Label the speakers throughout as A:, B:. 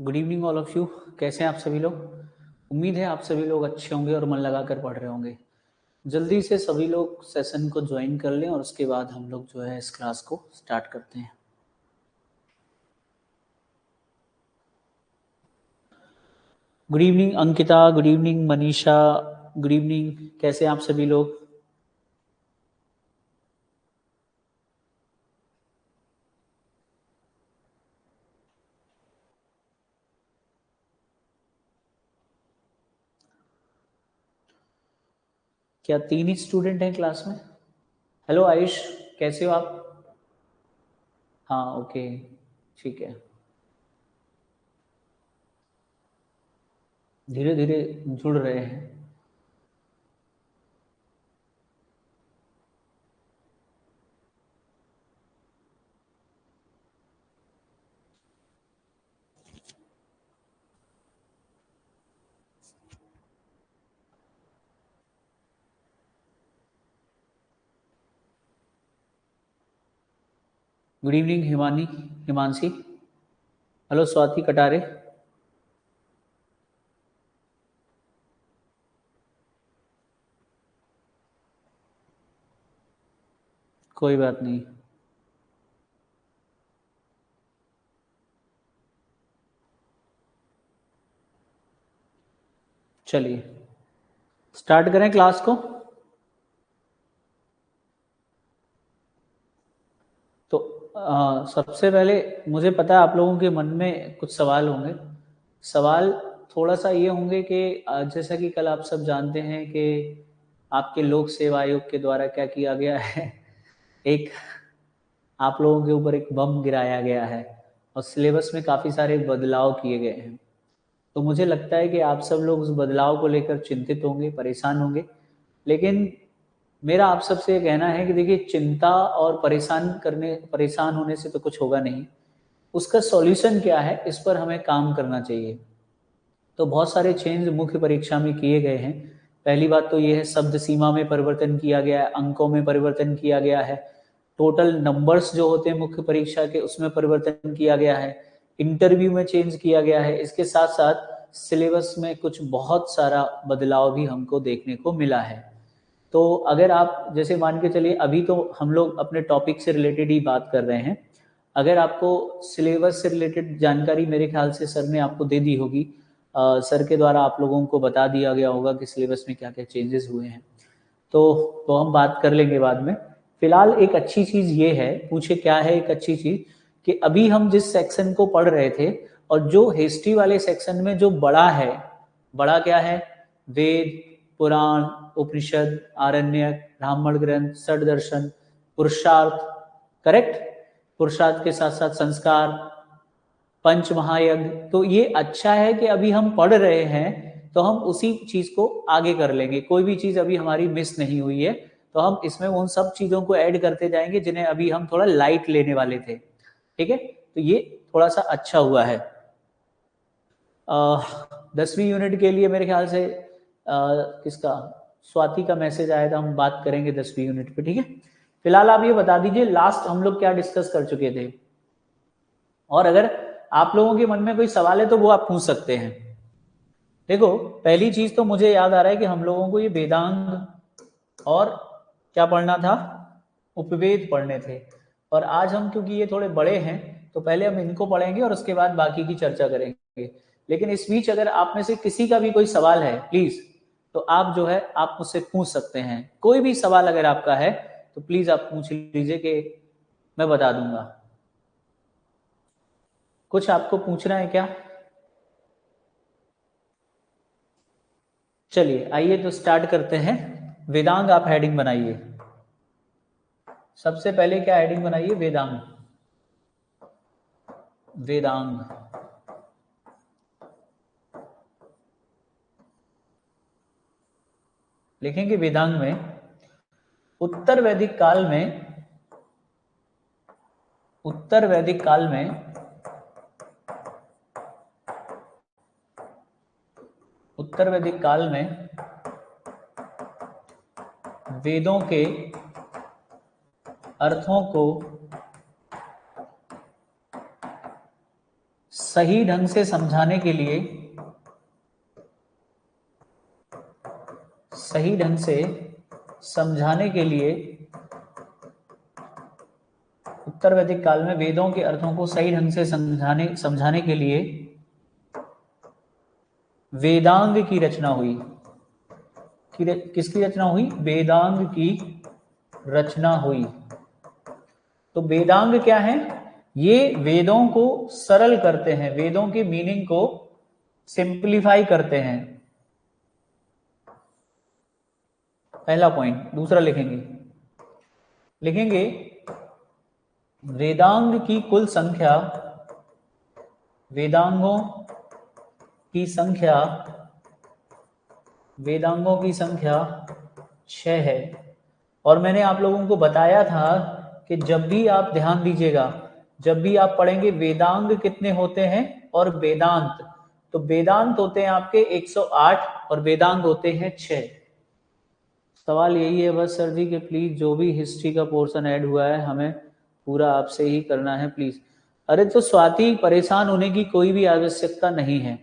A: Good evening all of you. कैसे हैं आप सभी लोग? उम्मीद है आप सभी लोग अच्छे होंगे और मन लगाकर पढ़ रहे होंगे। जल्दी से सभी लोग सेशन को ज्वाइन कर लें और उसके बाद हम लोग जो है इस क्लास को स्टार्ट करते हैं। Good evening Ankita, good evening Manisha, good evening. कैसे हैं आप सभी लोग? क्या 3 ही स्टूडेंट हैं क्लास में? हेलो आयुष, कैसे हो आप? हाँ, ओके, ठीक है। धीरे धीरे जुड़ रहे हैं। Good evening Himani, Himanshi. Hello Swati Katare. कोई बात नहीं। चलिए स्टार्ट करें क्लास को। तो सबसे पहले मुझे पता है आप लोगों के मन में कुछ सवाल होंगे। सवाल थोड़ा सा ये होंगे कि जैसा कि कल आप सब जानते हैं कि आपके लोक सेवा आयोग के द्वारा क्या किया गया है। एक आप लोगों के ऊपर एक बम गिराया गया है और सिलेबस में काफ़ी सारे बदलाव किए गए हैं। तो मुझे लगता है कि आप सब लोग उस बदलाव को लेकर चिंतित होंगे, परेशान होंगे। लेकिन मेरा आप सबसे ये कहना है कि देखिए, चिंता और परेशान होने से तो कुछ होगा नहीं। उसका सॉल्यूशन क्या है, इस पर हमें काम करना चाहिए। तो बहुत सारे चेंज मुख्य परीक्षा में किए गए हैं। पहली बात तो ये है, शब्द सीमा में परिवर्तन किया गया है, अंकों में परिवर्तन किया गया है, टोटल नंबर्स जो होते हैं मुख्य परीक्षा के उसमें परिवर्तन किया गया है, इंटरव्यू में चेंज किया गया है। इसके साथ साथ सिलेबस में कुछ बहुत सारा बदलाव भी हमको देखने को मिला है। तो अगर आप जैसे मान के चलिए, अभी तो हम लोग अपने टॉपिक से रिलेटेड ही बात कर रहे हैं। अगर आपको सिलेबस से रिलेटेड जानकारी मेरे ख्याल से सर ने आपको दे दी होगी। सर के द्वारा आप लोगों को बता दिया गया होगा कि सिलेबस में क्या क्या चेंजेस हुए हैं। तो हम बात कर लेंगे बाद में। फिलहाल एक अच्छी चीज़ ये है, पूछे क्या है एक अच्छी चीज़, कि अभी हम जिस सेक्शन को पढ़ रहे थे और जो हिस्ट्री वाले सेक्शन में जो बड़ा है, बड़ा क्या है? वेद, पुराण, उपनिषद, आरण्यक, ब्राह्मण ग्रंथ, षड दर्शन, पुरुषार्थ, करेक्ट। पुरुषार्थ के साथ साथ संस्कार, पंच महायज्ञ। तो ये अच्छा है कि अभी हम पढ़ रहे हैं तो हम उसी चीज को आगे कर लेंगे। कोई भी चीज अभी हमारी मिस नहीं हुई है तो हम इसमें उन सब चीजों को ऐड करते जाएंगे जिन्हें अभी हम थोड़ा लाइट लेने वाले थे। ठीक है, तो ये थोड़ा सा अच्छा हुआ है। 10वीं यूनिट के लिए मेरे ख्याल से किसका, स्वाति का मैसेज आया था। हम बात करेंगे 10वीं यूनिट पे, ठीक है। फिलहाल आप ये बता दीजिए लास्ट हम लोग क्या डिस्कस कर चुके थे, और अगर आप लोगों के मन में कोई सवाल है तो वो आप पूछ सकते हैं। देखो, पहली चीज तो मुझे याद आ रहा है कि हम लोगों को ये वेदांग और क्या पढ़ना था, उपवेद पढ़ने थे। और आज हम क्योंकि ये थोड़े बड़े हैं तो पहले हम इनको पढ़ेंगे और उसके बाद बाकी की चर्चा करेंगे। लेकिन इस बीच अगर आप में से किसी का भी कोई सवाल है प्लीज, तो आप जो है आप मुझसे पूछ सकते हैं। कोई भी सवाल अगर आपका है तो प्लीज आप पूछ लीजिए कि मैं बता दूंगा। कुछ आपको पूछना है क्या? चलिए आइए तो स्टार्ट करते हैं। वेदांग आप हेडिंग बनाइए। सबसे पहले क्या हेडिंग बनाइए? वेदांग। वेदांग। लिखेंगे वेदांग में उत्तर वैदिक काल में, उत्तर वैदिक काल में उत्तर वैदिक काल में वेदों के अर्थों को सही ढंग से समझाने के लिए, सही ढंग से समझाने के लिए उत्तर वैदिक काल में वेदों के अर्थों को सही ढंग से समझाने के लिए वेदांग की रचना हुई। किसकी रचना हुई? वेदांग की रचना हुई। तो वेदांग क्या है? ये वेदों को सरल करते हैं, वेदों के मीनिंग को सिंप्लीफाई करते हैं, पहला पॉइंट। दूसरा लिखेंगे वेदांग की कुल संख्या, वेदांगों की संख्या 6 है। और मैंने आप लोगों को बताया था कि जब भी आप ध्यान दीजिएगा, जब भी आप पढ़ेंगे वेदांग कितने होते हैं और वेदांत, तो वेदांत होते हैं आपके 108 और वेदांग होते हैं 6। सवाल यही है बस सर जी कि प्लीज जो भी हिस्ट्री का पोर्शन ऐड हुआ है हमें पूरा आपसे ही करना है प्लीज। अरे तो स्वाति, परेशान होने की कोई भी आवश्यकता नहीं है।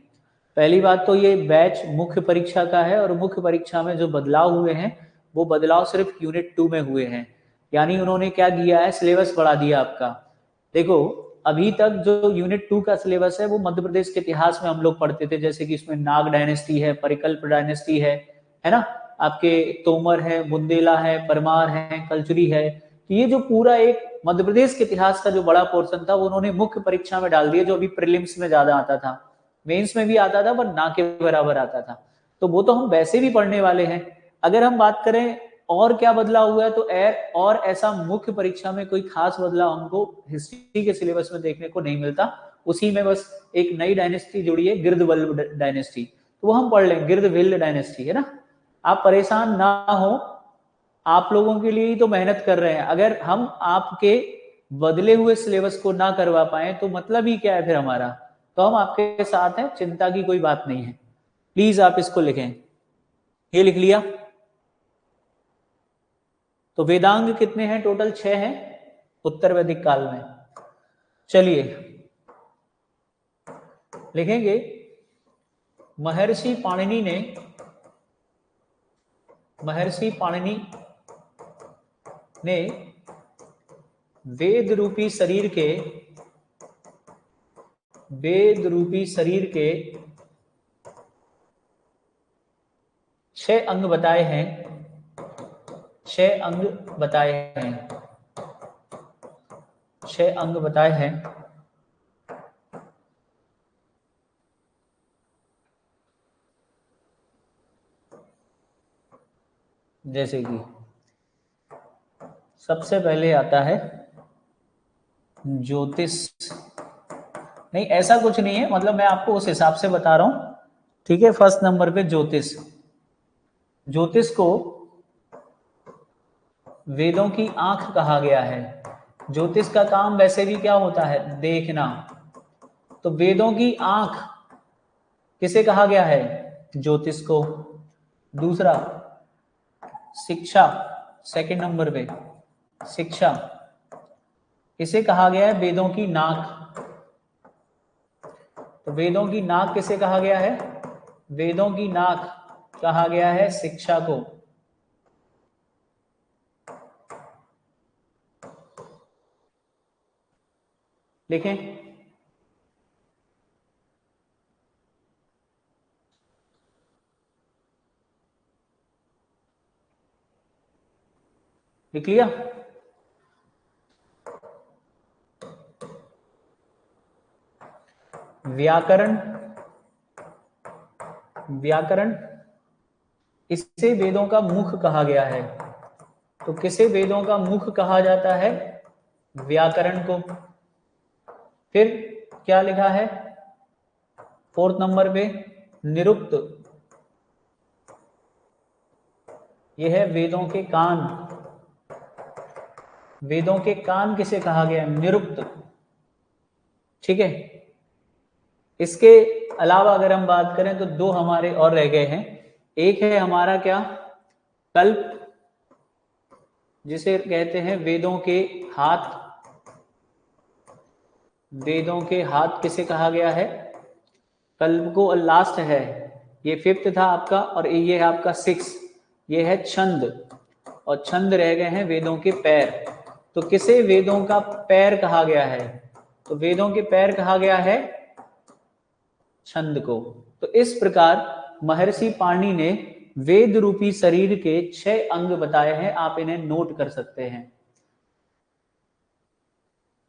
A: पहली बात तो ये बैच मुख्य परीक्षा का है और मुख्य परीक्षा में जो बदलाव हुए हैं वो बदलाव सिर्फ यूनिट 2 में हुए हैं। यानी उन्होंने क्या किया है, सिलेबस बढ़ा दिया आपका। देखो अभी तक जो यूनिट 2 का सिलेबस है वो मध्य प्रदेश के इतिहास में हम लोग पढ़ते थे, जैसे कि इसमें नाग डायनेस्टी है, परिकल्प डायनेस्टी है ना, आपके तोमर है, बुंदेला है, परमार है, कलचुरी है। तो ये जो पूरा एक मध्य प्रदेश के इतिहास का जो बड़ा पोर्शन था वो उन्होंने मुख्य परीक्षा में डाल दिया, जो अभी प्रीलिम्स में ज्यादा आता था, मेंस में भी आता था पर ना के बराबर आता था। तो वो तो हम वैसे भी पढ़ने वाले हैं। अगर हम बात करें और क्या बदलाव हुआ है, तो और ऐसा मुख्य परीक्षा में कोई खास बदलाव हमको हिस्ट्री के सिलेबस में देखने को नहीं मिलता। उसी में बस एक नई डायनेस्टी जुड़ी है, गिर्दवल्लभ डायनेस्टी, तो वो हम पढ़ लें, गिर्दविल्ल डायनेस्टी है ना। आप परेशान ना हो, आप लोगों के लिए ही तो मेहनत कर रहे हैं। अगर हम आपके बदले हुए सिलेबस को ना करवा पाए तो मतलब ही क्या है फिर हमारा। तो हम आपके साथ हैं, चिंता की कोई बात नहीं है। प्लीज आप इसको लिखें। ये लिख लिया? तो वेदांग कितने हैं? टोटल 6 हैं उत्तर वैदिक काल में। चलिए लिखेंगे महर्षि पाणिनि ने वेद रूपी शरीर के 6 अंग बताए हैं, 6 अंग बताए हैं, 6 अंग बताए हैं। जैसे कि सबसे पहले आता है ज्योतिष। नहीं ऐसा कुछ नहीं है, मतलब मैं आपको उस हिसाब से बता रहा हूं, ठीक है। फर्स्ट नंबर पे ज्योतिष। ज्योतिष को वेदों की आंख कहा गया है। ज्योतिष का काम वैसे भी क्या होता है? देखना। तो वेदों की आंख किसे कहा गया है? ज्योतिष को। दूसरा शिक्षा, सेकंड नंबर पे शिक्षा, इसे कहा गया है वेदों की नाक। तो वेदों की नाक किसे कहा गया है? वेदों की नाक कहा गया है शिक्षा को। लिखें? लिख लिया? व्याकरण, व्याकरण इसे वेदों का मुख कहा गया है। तो किसे वेदों का मुख कहा जाता है? व्याकरण को। फिर क्या लिखा है फोर्थ नंबर पे? निरुक्त, यह है वेदों के कान। वेदों के कान किसे कहा गया? निरुक्त। ठीक है। इसके अलावा अगर हम बात करें तो 2 हमारे और रह गए हैं। एक है हमारा क्या? कल्प, जिसे कहते हैं वेदों के हाथ। वेदों के हाथ किसे कहा गया है? कल को लास्ट है, ये 5th था आपका और ये है आपका 6, ये है छंद, और छंद रह गए हैं वेदों के पैर। तो किसे वेदों का पैर कहा गया है? तो वेदों के पैर कहा गया है छंद को। तो इस प्रकार महर्षि पाणि ने वेद रूपी शरीर के 6 अंग बताए हैं, आप इन्हें नोट कर सकते हैं।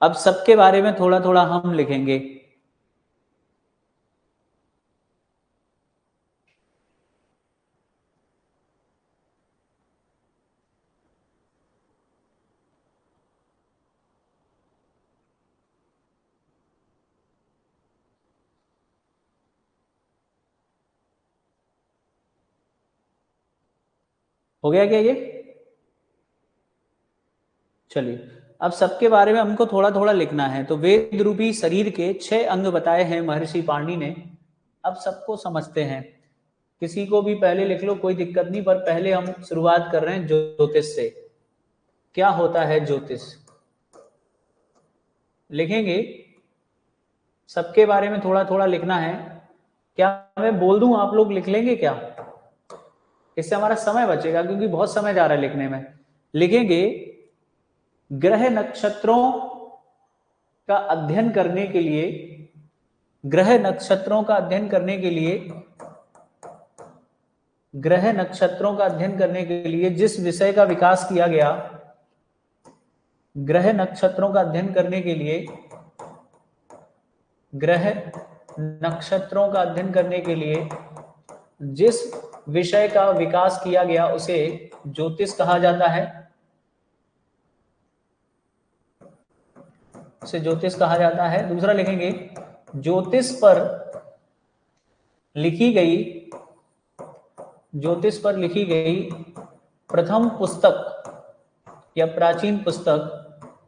A: अब सबके बारे में थोड़ा थोड़ा हम लिखेंगे। हो गया क्या ये? चलिए, अब सबके बारे में हमको थोड़ा थोड़ा लिखना है। तो वेद रूपी शरीर के 6 अंग बताए हैं महर्षि पाणि ने। अब सबको समझते हैं, किसी को भी पहले लिख लो, कोई दिक्कत नहीं, पर पहले हम शुरुआत कर रहे हैं ज्योतिष से। क्या होता है ज्योतिष? लिखेंगे, सबके बारे में थोड़ा थोड़ा लिखना है। क्या मैं बोल दूं, आप लोग लिख लेंगे क्या? इससे हमारा समय बचेगा, क्योंकि बहुत समय जा रहा है लिखने में। लिखेंगे, ग्रह नक्षत्रों का अध्ययन करने के लिए, ग्रह नक्षत्रों का अध्ययन करने के लिए, ग्रह नक्षत्रों का अध्ययन करने के लिए जिस विषय का विकास किया गया, ग्रह नक्षत्रों का अध्ययन करने के लिए, ग्रह नक्षत्रों का अध्ययन करने के लिए जिस विषय का विकास किया गया उसे ज्योतिष कहा जाता है, उसे ज्योतिष कहा जाता है। दूसरा लिखेंगे, ज्योतिष पर लिखी गई, ज्योतिष पर लिखी गई प्रथम पुस्तक या प्राचीन पुस्तक,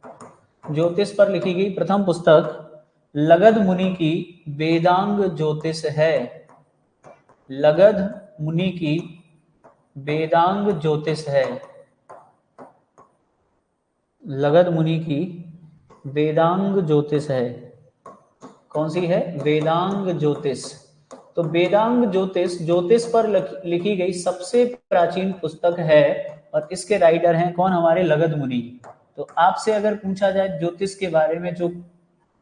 A: ज्योतिष पर लिखी गई प्रथम पुस्तक लगध मुनि की वेदांग ज्योतिष है। लगध मुनि की वेदांग ज्योतिष है। लगध मुनि की वेदांग ज्योतिष है। कौन सी है? वेदांग ज्योतिष। तो वेदांग ज्योतिष ज्योतिष पर लिखी गई सबसे प्राचीन पुस्तक है, और इसके राइटर हैं कौन? हमारे लगध मुनि। तो आपसे अगर पूछा जाए ज्योतिष के बारे में जो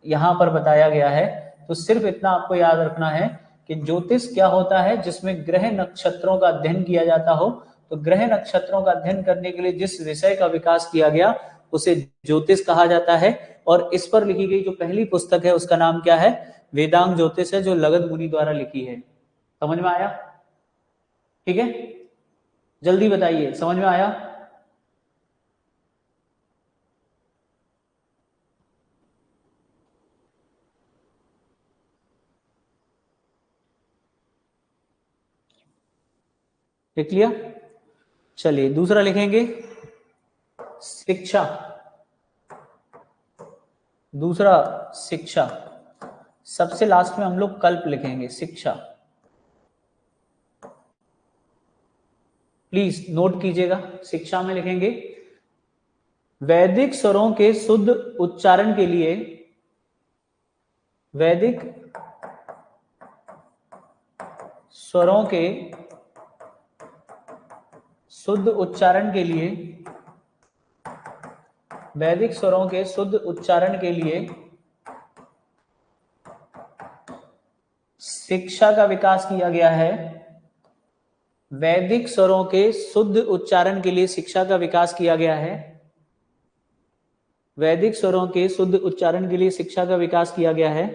A: यहां पर बताया गया है, तो सिर्फ इतना आपको याद रखना है कि ज्योतिष क्या होता है? जिसमें ग्रह नक्षत्रों का अध्ययन किया जाता हो। तो ग्रह नक्षत्रों का अध्ययन करने के लिए जिस विषय का विकास किया गया उसे ज्योतिष कहा जाता है। और इस पर लिखी गई जो पहली पुस्तक है उसका नाम क्या है? वेदांग ज्योतिष है, जो लगध मुनि द्वारा लिखी है। समझ में आया? ठीक है, जल्दी बताइए, समझ में आया? लिख लिया? चलिए, दूसरा लिखेंगे शिक्षा। दूसरा शिक्षा, सबसे लास्ट में हम लोग कल्प लिखेंगे, शिक्षा। प्लीज नोट कीजिएगा, शिक्षा में लिखेंगे वैदिक स्वरों के शुद्ध उच्चारण के लिए, वैदिक स्वरों के शुद्ध उच्चारण के लिए, वैदिक स्वरों के शुद्ध उच्चारण के लिए शिक्षा का विकास किया गया है। वैदिक स्वरों के शुद्ध उच्चारण के लिए शिक्षा का विकास किया गया है। वैदिक स्वरों के शुद्ध उच्चारण के लिए शिक्षा का विकास किया गया है।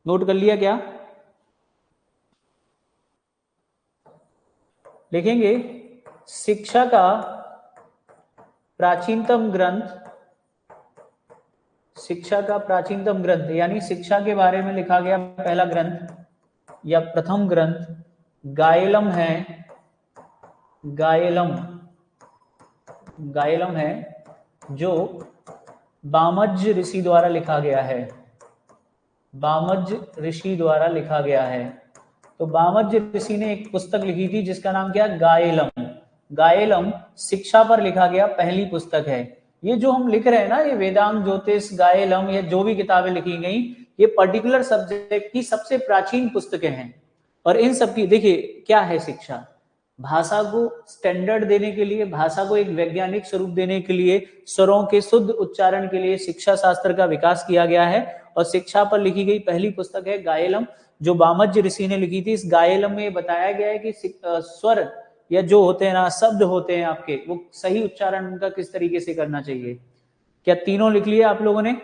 A: नोट कर लिया क्या? लिखेंगे शिक्षा का प्राचीनतम ग्रंथ, शिक्षा का प्राचीनतम ग्रंथ यानी शिक्षा के बारे में लिखा गया पहला ग्रंथ या प्रथम ग्रंथ गायलम है। गायलम, गायलम है, जो वामज्ज ऋषि द्वारा लिखा गया है। वामज्ज ऋषि द्वारा लिखा गया है। तो वामज्ज ऋषि ने एक पुस्तक लिखी थी जिसका नाम क्या? गायलम। गायलम शिक्षा पर लिखा गया पहली पुस्तक है। ये जो हम लिख रहे हैं ना, ये वेदांग ज्योतिष गायलम, ये जो भी किताबें लिखी गई, ये पर्टिकुलर सब्जेक्ट की सबसे प्राचीन पुस्तकें हैं। और इन सब की देखिए क्या है शिक्षा, भाषा को स्टैंडर्ड देने के लिए, भाषा को एक वैज्ञानिक स्वरूप देने के लिए, स्वरों के शुद्ध उच्चारण के लिए शिक्षा शास्त्र का विकास किया गया है। और शिक्षा पर लिखी गई पहली पुस्तक है गायलम, जो वामज्य ऋषि ने लिखी थी। इस गायलम में बताया गया है कि स्वर या जो होते हैं ना, शब्द होते हैं आपके, वो सही उच्चारण उनका किस तरीके से करना चाहिए। क्या तीनों लिख लिया आप लोगों ने?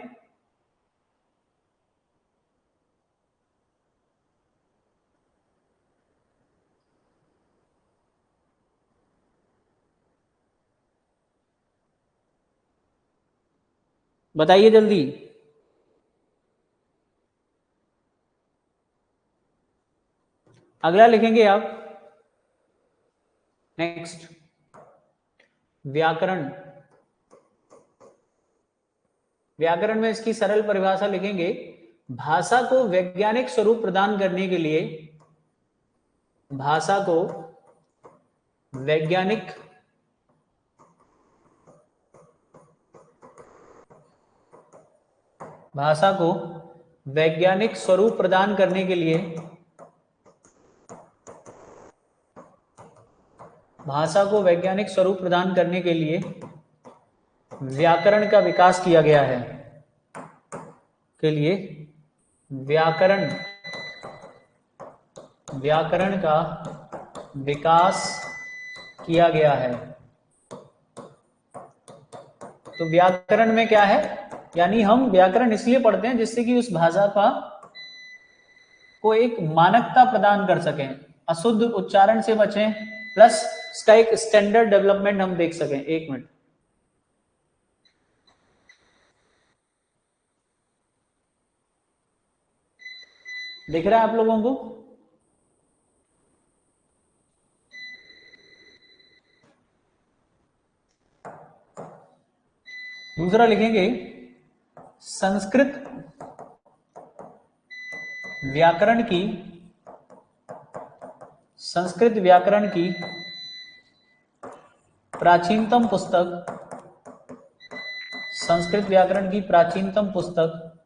A: बताइए जल्दी। अगला लिखेंगे आप, नेक्स्ट व्याकरण। व्याकरण में इसकी सरल परिभाषा लिखेंगे, भाषा को वैज्ञानिक स्वरूप प्रदान करने के लिए, भाषा को वैज्ञानिक भाषा को वैज्ञानिक स्वरूप प्रदान करने के लिए, भाषा को वैज्ञानिक स्वरूप प्रदान करने के लिए व्याकरण का विकास किया गया है, के लिए व्याकरण का विकास किया गया है। तो व्याकरण में क्या है, यानी हम व्याकरण इसलिए पढ़ते हैं जिससे कि उस भाषा का को एक मानकता प्रदान कर सकें, अशुद्ध उच्चारण से बचें, प्लस इसका एक स्टैंडर्ड डेवलपमेंट हम देख सकें। एक मिनट, दिख रहा है आप लोगों को? दूसरा लिखेंगे, संस्कृत व्याकरण की प्राचीनतम पुस्तक, संस्कृत व्याकरण की प्राचीनतम पुस्तक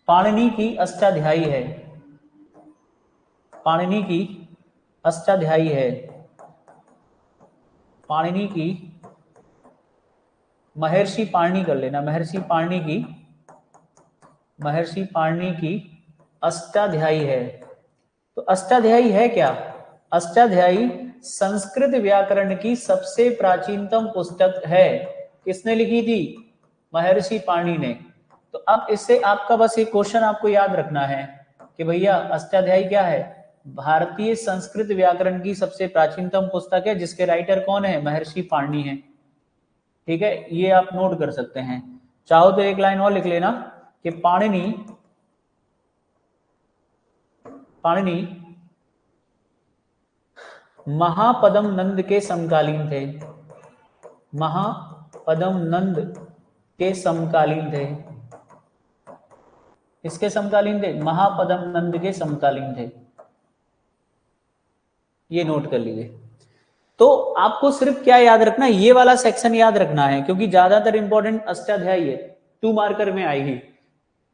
A: पाणिनि की अष्टाध्यायी है। पाणिनि की अष्टाध्यायी है। पाणिनि की, महर्षि पाणिनि कर लेना, महर्षि पाणिनि की अष्टाध्यायी है। तो अष्टाध्यायी है क्या? अष्टाध्यायी संस्कृत व्याकरण की सबसे प्राचीनतम पुस्तक है। किसने लिखी थी? महर्षि पाणिनि ने। तो अब इससे आपका बस एक क्वेश्चन आपको याद रखना है कि भैया अष्टाध्यायी क्या है? भारतीय संस्कृत व्याकरण की सबसे प्राचीनतम पुस्तक है, जिसके राइटर कौन है? महर्षि पाणिनि है। ठीक है, ये आप नोट कर सकते हैं। चाहो तो एक लाइन और लिख लेना कि पाणिनि महापदम नंद के समकालीन थे। महापदम नंद के समकालीन थे। किसके समकालीन थे? महापदम नंद के समकालीन थे। ये नोट कर लीजिए। तो आपको सिर्फ क्या याद रखना है, ये वाला सेक्शन याद रखना है, क्योंकि ज्यादातर इंपॉर्टेंट अष्टाध्यायी है, 2 मार्कर में आएगी।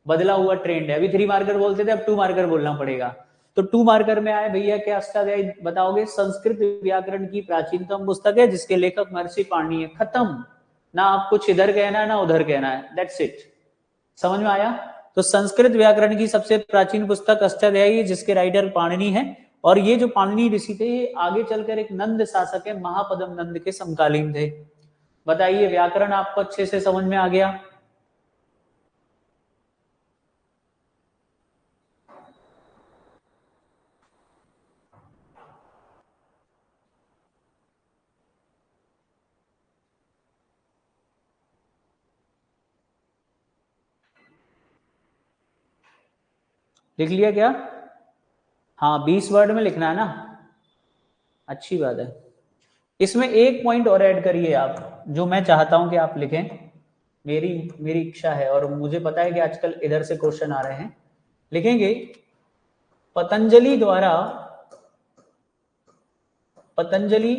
A: बदला हुआ ट्रेंड है, अभी 3 मार्कर बोलते थे, अब 2 मार्कर बोलना पड़ेगा। तो 2 मार्कर में आए भैया क्या अष्टाध्यायी बताओगे? संस्कृत व्याकरण की प्राचीनतम पुस्तक है, जिसके लेखक महर्षि पाणिनि है। खत्म, ना आप कुछ इधर कहना है ना उधर कहना है, दैट्स इट। समझ में आया? तो संस्कृत व्याकरण की सबसे प्राचीन पुस्तक अष्टाध्यायी, जिसके राइटर पाणिनि है। और ये जो पाणिनि ऋषि थे, ये आगे चलकर एक नंद शासक है, महापदम नंद के समकालीन थे। बताइए, व्याकरण आपको अच्छे से समझ में आ गया? लिख लिया क्या? हाँ, 20 वर्ड में लिखना है ना। अच्छी बात है। इसमें एक पॉइंट और ऐड करिए आप, जो मैं चाहता हूं कि आप लिखें। मेरी इच्छा है, और मुझे पता है कि आजकल इधर से क्वेश्चन आ रहे हैं। लिखेंगे, पतंजलि द्वारा पतंजलि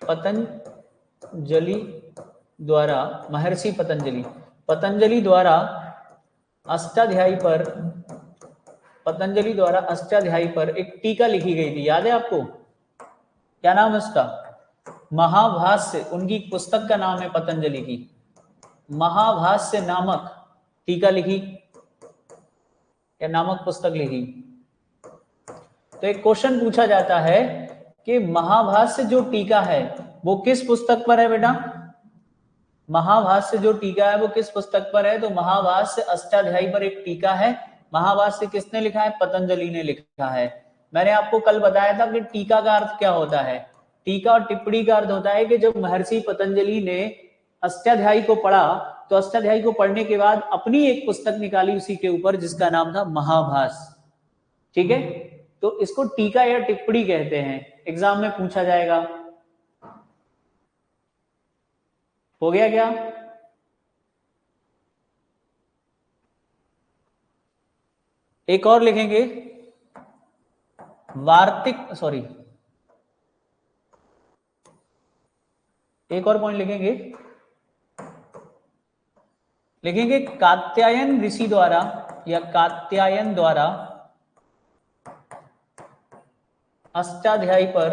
A: पतंजलि द्वारा, महर्षि पतंजलि द्वारा अष्टाध्यायी पर, पतंजलि द्वारा अष्टाध्यायी पर एक टीका लिखी गई थी, याद है आपको? क्या नाम है उसका? महाभाष्य। उनकी पुस्तक का नाम है पतंजलि की महाभाष्य नामक टीका लिखी या नामक पुस्तक लिखी। तो एक क्वेश्चन पूछा जाता है कि महाभाष्य जो टीका है वो किस पुस्तक पर है बेटा? महाभाष्य जो टीका है वो किस पुस्तक पर है? तो महाभाष्य अष्टाध्यायी पर एक टीका है। महाभाष्य किसने लिखा है? पतंजलि ने लिखा है। मैंने आपको कल बताया था कि टीका का अर्थ क्या होता है। टीका और टिप्पणी का अर्थ होता है कि जब महर्षि पतंजलि ने अष्टाध्यायी को पढ़ा तो अष्टाध्यायी को पढ़ने के बाद अपनी एक पुस्तक निकाली उसी के ऊपर, जिसका नाम था महाभाष्य। ठीक है, तो इसको टीका या टिप्पणी कहते हैं। एग्जाम में पूछा जाएगा। हो गया क्या? एक और लिखेंगे, वार्तिक, सॉरी, एक और पॉइंट लिखेंगे कात्यायन ऋषि द्वारा या कात्यायन द्वारा अष्टाध्यायी पर।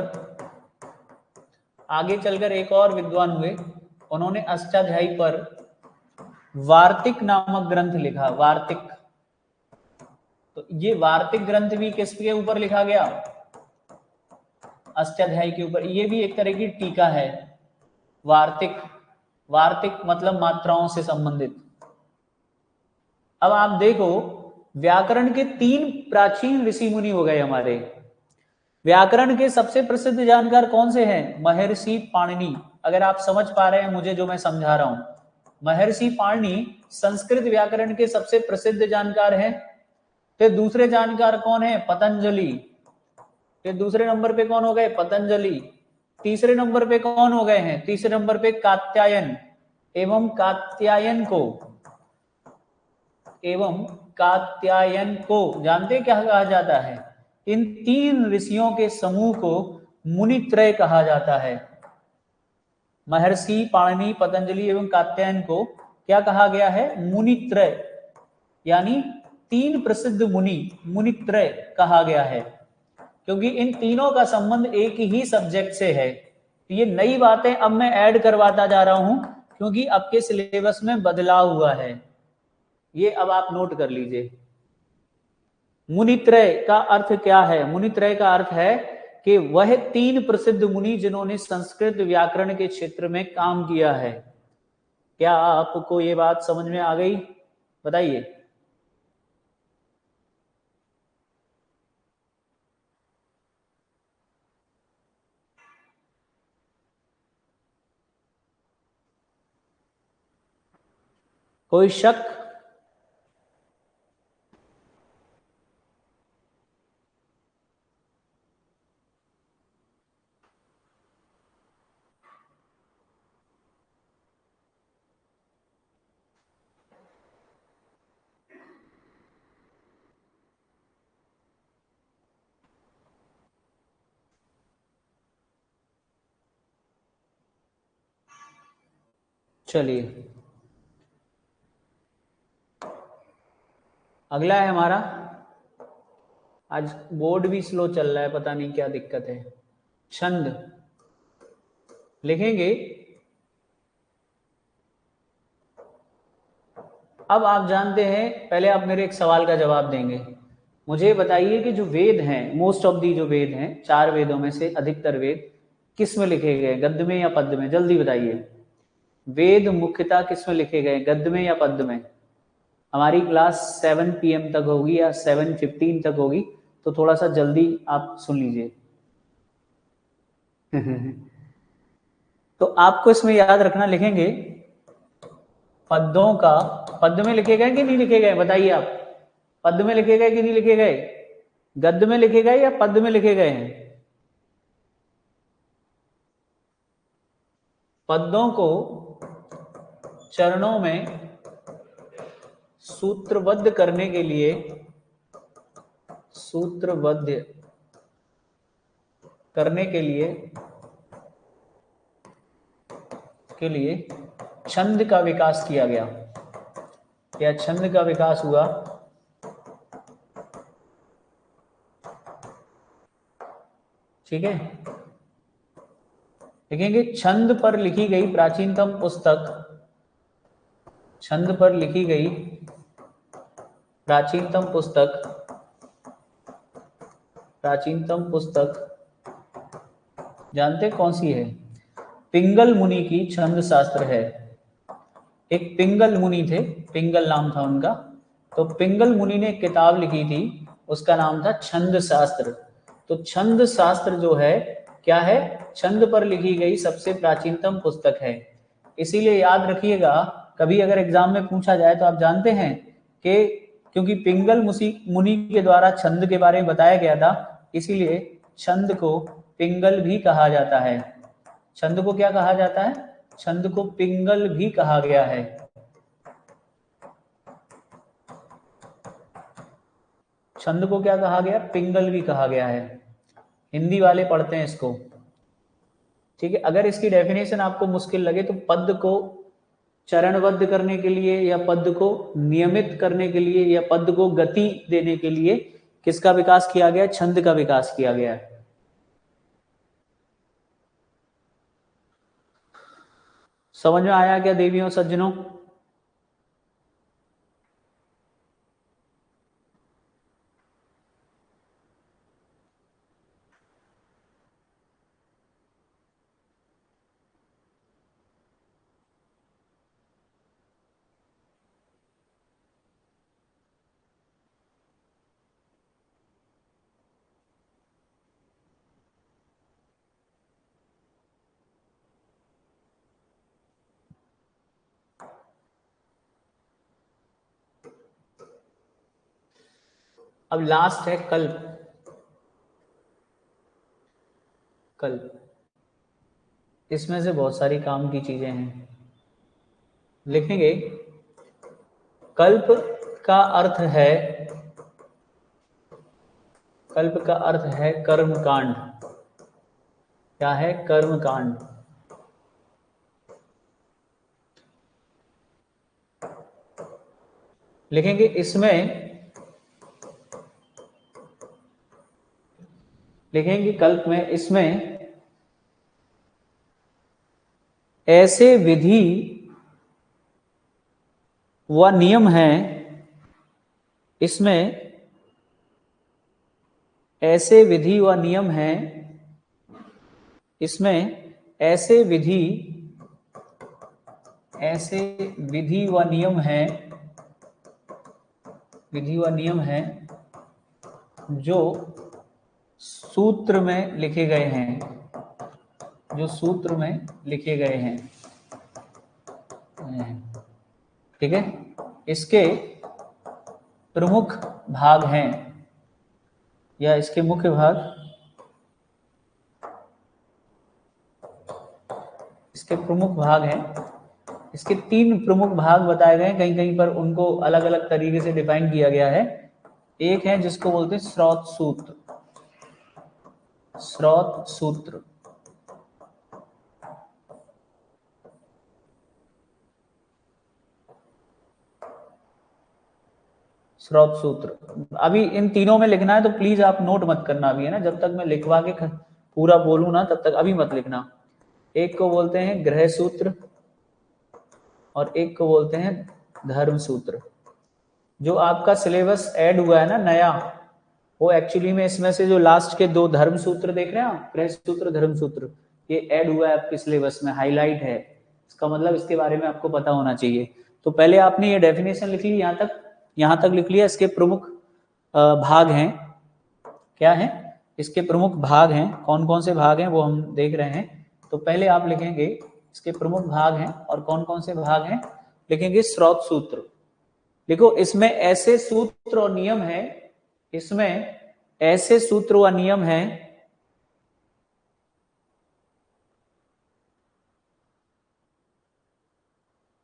A: आगे चलकर एक और विद्वान हुए, उन्होंने अष्टाध्यायी पर वार्तिक नामक ग्रंथ लिखा। वार्तिक, तो ये वार्तिक ग्रंथ भी किसके ऊपर लिखा गया? अष्टाध्यायी के ऊपर। ये भी एक तरह की टीका है। वार्तिक, वार्तिक मतलब मात्राओं से संबंधित। अब आप देखो, व्याकरण के 3 प्राचीन ऋषि मुनि हो गए हमारे। व्याकरण के सबसे प्रसिद्ध जानकार कौन से हैं? महर्षि पाणिनि। अगर आप समझ पा रहे हैं मुझे जो मैं समझा रहा हूं, महर्षि पाणिनि संस्कृत व्याकरण के सबसे प्रसिद्ध जानकार हैं। फिर दूसरे जानकार कौन है? पतंजलि। फिर दूसरे नंबर पे कौन हो गए? पतंजलि। तीसरे नंबर पे कौन हो गए हैं? तीसरे नंबर पे कात्यायन। एवं कात्यायन को जानते क्या कहा जाता है? इन 3 ऋषियों के समूह को मुनित्रय कहा जाता है। महर्षि पाणिनि, पतंजलि एवं कात्यायन को क्या कहा गया है? मुनित्रय, यानी 3 प्रसिद्ध मुनि, मुनित्रय कहा गया है, क्योंकि इन तीनों का संबंध एक ही सब्जेक्ट से है। तो ये नई बातें अब मैं ऐड करवाता जा रहा हूं क्योंकि आपके सिलेबस में बदलाव हुआ है। ये अब आप नोट कर लीजिए। मुनित्रय का अर्थ क्या है? मुनित्रय का अर्थ है कि वह 3 प्रसिद्ध मुनि जिन्होंने संस्कृत व्याकरण के क्षेत्र में काम किया है। क्या आपको ये बात समझ में आ गई? बताइए। कोई शक? चलिए, अगला है हमारा। आज बोर्ड भी स्लो चल रहा है, पता नहीं क्या दिक्कत है। छंद लिखेंगे। अब आप जानते हैं, पहले आप मेरे एक सवाल का जवाब देंगे। मुझे बताइए कि जो वेद हैं, मोस्ट ऑफ दी जो वेद हैं, 4 वेदों में से अधिकतर वेद किस में लिखे गए? गद्य में या पद्य में? जल्दी बताइए। वेद मुख्यतः किस में लिखे गए? गद्य में या पद्य में? हमारी क्लास 7 PM तक होगी या 7:15 तक होगी, तो थोड़ा सा जल्दी आप सुन लीजिए। तो आपको इसमें याद रखना, लिखेंगे पद्यों का, पद्य में लिखे गए कि नहीं लिखे गए? बताइए आप, पद्य में लिखे गए कि नहीं लिखे गए? गद्य में लिखे गए या पद्य में लिखे गए हैं? पद्यों को चरणों में सूत्रबद्ध करने के लिए, सूत्रबद्ध करने के लिए छंद का विकास किया गया, या छंद का विकास हुआ। ठीक है, देखेंगे छंद पर लिखी गई प्राचीनतम पुस्तक, छंद पर लिखी गई प्राचीनतम पुस्तक जानते कौन सी है? पिंगल मुनि की छंद शास्त्र है। एक पिंगल मुनि थे, पिंगल नाम था उनका, तो पिंगल मुनि ने एक किताब लिखी थी, उसका नाम था छंद शास्त्र। तो छंद शास्त्र जो है क्या है? छंद पर लिखी गई सबसे प्राचीनतम पुस्तक है। इसीलिए याद रखिएगा, कभी अगर एग्जाम में पूछा जाए तो आप जानते हैं कि क्योंकि पिंगल मुनि के द्वारा छंद के बारे में बताया गया था, इसीलिए छंद को पिंगल भी कहा जाता है। छंद को क्या कहा जाता है? छंद को पिंगल भी कहा गया है। छंद को क्या कहा गया? पिंगल भी कहा गया है। हिंदी वाले पढ़ते हैं इसको। ठीक है, अगर इसकी डेफिनेशन आपको मुश्किल लगे तो पद को चरणबद्ध करने के लिए, या पद को नियमित करने के लिए, या पद को गति देने के लिए किसका विकास किया गया? छंद का विकास किया गया है। समझ में आया क्या देवियों सज्जनों? अब लास्ट है कल्प। कल्प, इसमें से बहुत सारी काम की चीजें हैं, लिखेंगे। कल्प का अर्थ है, कल्प का अर्थ है कर्मकांड। क्या है? कर्मकांड। लिखेंगे इसमें, लिखेंगे कल्प में, इसमें ऐसे विधि व नियम हैं, इसमें ऐसे विधि व नियम हैं, इसमें ऐसे विधि व नियम हैं, विधि व नियम हैं जो सूत्र में लिखे गए हैं, जो सूत्र में लिखे गए हैं। ठीक है, इसके प्रमुख भाग हैं, या इसके मुख्य भाग, इसके प्रमुख भाग हैं। इसके 3 प्रमुख भाग बताए गए हैं, कहीं कहीं पर उनको अलग अलग तरीके से डिफाइन किया गया है। एक है जिसको बोलते हैं स्रोत सूत्र, स्रोत सूत्र। स्रोत सूत्र, अभी इन तीनों में लिखना है, तो प्लीज आप नोट मत करना अभी, है ना, जब तक मैं लिखवा के पूरा बोलूं ना तब तक अभी मत लिखना। एक को बोलते हैं गृह सूत्र, और एक को बोलते हैं धर्म सूत्र। जो आपका सिलेबस ऐड हुआ है ना नया, वो एक्चुअली में इसमें से जो लास्ट के 2 धर्म सूत्र देख रहे हैं आप, गृह सूत्र, धर्म सूत्र, ये ऐड हुआ है आपके सिलेबस में, हाईलाइट है। इसका मतलब इसके बारे में आपको पता होना चाहिए। तो पहले आपने ये डेफिनेशन लिख ली, यहाँ तक लिख लिया। इसके प्रमुख भाग हैं, क्या है? इसके प्रमुख भाग हैं, कौन कौन से भाग हैं वो हम देख रहे हैं। तो पहले आप लिखेंगे इसके प्रमुख भाग हैं, और कौन कौन से भाग हैं, लिखेंगे स्रोत सूत्र। देखो, इसमें ऐसे सूत्र और नियम है, इसमें ऐसे सूत्र व नियम हैं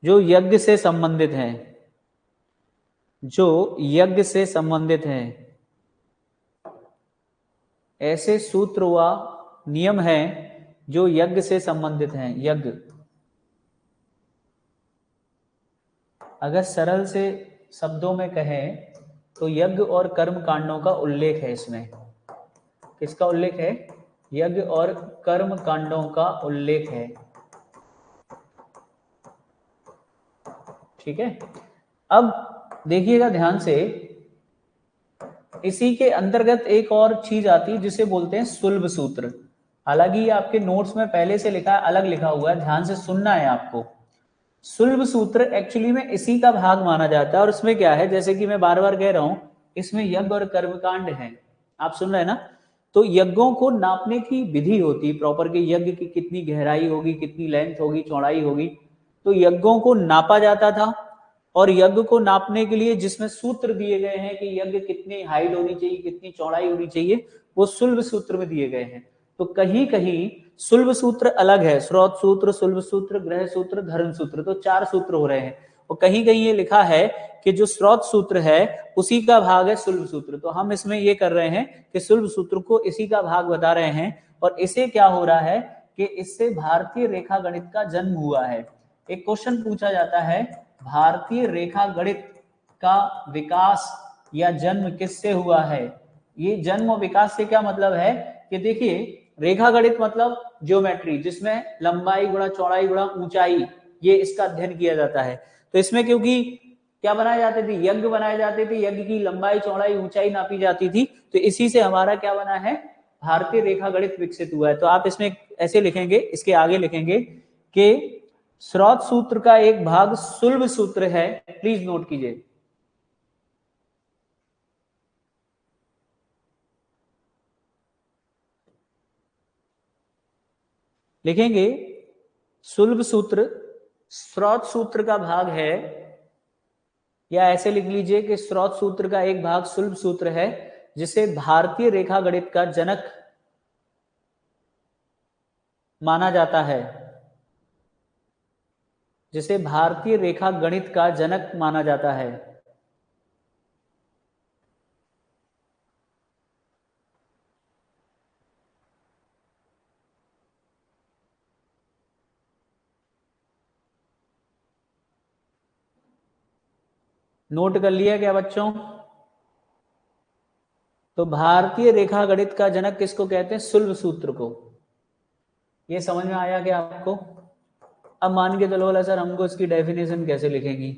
A: जो यज्ञ से संबंधित हैं, जो यज्ञ से संबंधित है। ऐसे सूत्र व नियम हैं जो यज्ञ से संबंधित हैं। यज्ञ, अगर सरल से शब्दों में कहें तो यज्ञ और कर्म कांडों का उल्लेख है इसमें। किसका उल्लेख है? यज्ञ और कर्म कांडों का उल्लेख है। ठीक है, अब देखिएगा ध्यान से, इसी के अंतर्गत एक और चीज आती है जिसे बोलते हैं सुलभ सूत्र। हालांकि ये आपके नोट्स में पहले से लिखा, अलग लिखा हुआ है, ध्यान से सुनना है आपको। सुलभ सूत्र एक्चुअली में इसी का भाग माना जाता है। और उसमें क्या है, जैसे कि मैं बार बार कह रहा हूं, इसमें यज्ञ और कर्मकांड है, आप सुन रहे हैं ना। तो यज्ञों को नापने की विधि होती है प्रॉपर, कि यज्ञ की कितनी गहराई होगी, कितनी लेंथ होगी, चौड़ाई होगी। तो यज्ञों को नापा जाता था, और यज्ञ को नापने के लिए जिसमें सूत्र दिए गए हैं कि यज्ञ कितनी हाइट होनी चाहिए, कितनी चौड़ाई होनी चाहिए, वो सुलभ सूत्र में दिए गए हैं। तो कहीं कहीं सुलभ सूत्र अलग है, स्रोत सूत्र, सुलभ सूत्र, ग्रह सूत्र, धर्म सूत्र, तो 4 सूत्र हो रहे हैं। और कहीं कहीं ये लिखा है कि जो स्रोत सूत्र है उसी का भाग है सुलभ सूत्र। तो हम इसमें ये कर रहे हैं कि सुलभ सूत्र को इसी का भाग बता रहे हैं। और इसे क्या हो रहा है कि इससे भारतीय रेखा गणित का जन्म हुआ है। एक क्वेश्चन पूछा जाता है, भारतीय रेखा गणित का विकास या जन्म किससे हुआ है? ये जन्म और विकास से क्या मतलब है कि देखिए, रेखा गणित मतलब ज्योमेट्री, जिसमें लंबाई गुणा चौड़ाई गुणा ऊंचाई, ये इसका अध्ययन किया जाता है। तो इसमें क्योंकि क्या बनाए जाते थे? यज्ञ बनाए जाते थे, यज्ञ की लंबाई चौड़ाई ऊंचाई नापी जाती थी। तो इसी से हमारा क्या बना है? भारतीय रेखा गणित विकसित हुआ है। तो आप इसमें ऐसे लिखेंगे, इसके आगे लिखेंगे कि स्रोत सूत्र का एक भाग सुलभ सूत्र है। प्लीज नोट कीजिए। लिखेंगे सुलभ सूत्र स्रोत सूत्र का भाग है, या ऐसे लिख लीजिए कि स्रोत सूत्र का एक भाग सुलभ सूत्र है, जिसे भारतीय रेखा गणित का जनक माना जाता है। जिसे भारतीय रेखा गणित का जनक माना जाता है। नोट कर लिया क्या बच्चों? तो भारतीय रेखा गणित का जनक किसको कहते हैं? सुलभ सूत्र को। ये समझ में आया क्या आपको? अब मान के चलो बोला सर हमको इसकी डेफिनेशन कैसे लिखेंगी?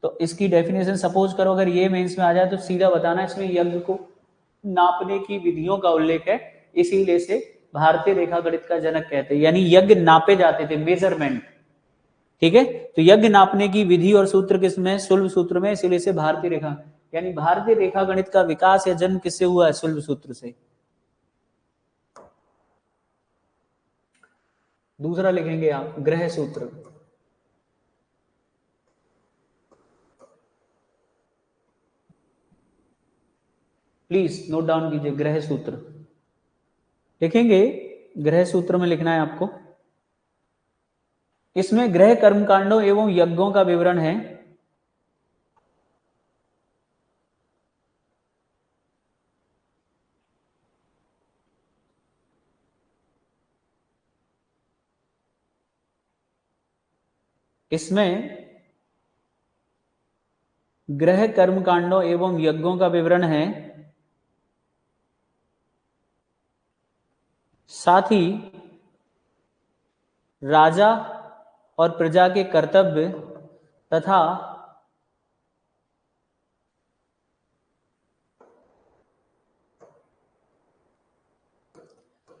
A: तो इसकी डेफिनेशन सपोज करो अगर ये मेंस में आ जाए तो सीधा बताना, इसमें यज्ञ को नापने की विधियों का उल्लेख है, इसीलिए से भारतीय रेखा गणित का जनक कहते हैं। यानी यज्ञ नापे जाते थे, मेजरमेंट। ठीक है, तो यज्ञ नापने की विधि और सूत्र किसमें? सुलभ सूत्र में, इसीलिए से भारतीय रेखा, यानी भारतीय रेखा गणित का विकास या जन्म किससे हुआ है? सुलभ सूत्र से। दूसरा लिखेंगे आप ग्रह सूत्र। प्लीज नोट डाउन कीजिए, ग्रह सूत्र लिखेंगे। ग्रह सूत्र में लिखना है आपको। इसमें ग्रह कर्मकांडों एवं यज्ञों का विवरण है। इसमें ग्रह कर्मकांडों एवं यज्ञों का विवरण है, साथ ही राजा और प्रजा के कर्तव्य तथा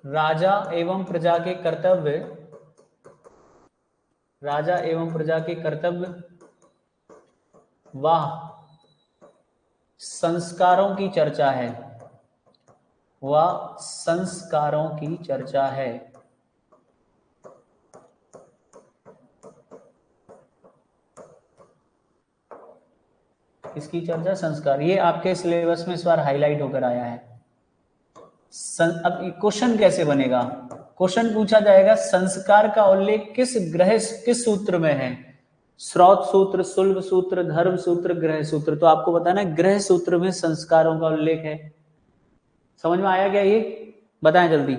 A: राजा एवं प्रजा के कर्तव्य, राजा एवं प्रजा के कर्तव्य व संस्कारों की चर्चा है, व संस्कारों की चर्चा है। इसकी चर्चा संस्कार, ये आपके सिलेबस में इस बार हाईलाइट होकर आया है। अब क्वेश्चन कैसे बनेगा? क्वेश्चन पूछा जाएगा संस्कार का उल्लेख किस ग्रह, किस सूत्र में है? स्रोत सूत्र, सुलभ सूत्र, धर्म सूत्र, ग्रह सूत्र। तो आपको बताना है ग्रह सूत्र में संस्कारों का उल्लेख है। समझ में आया क्या ये? बताएं जल्दी।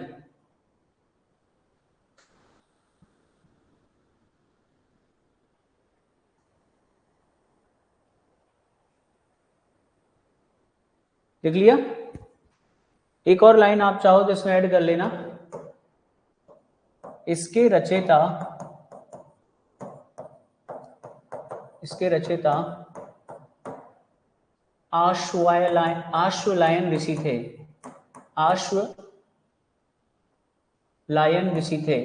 A: देख लिया? एक और लाइन आप चाहो तो इसमें ऐड कर लेना। इसके रचयिता आश्वलायन ऋषि थे। आश्वलायन ऋषि थे।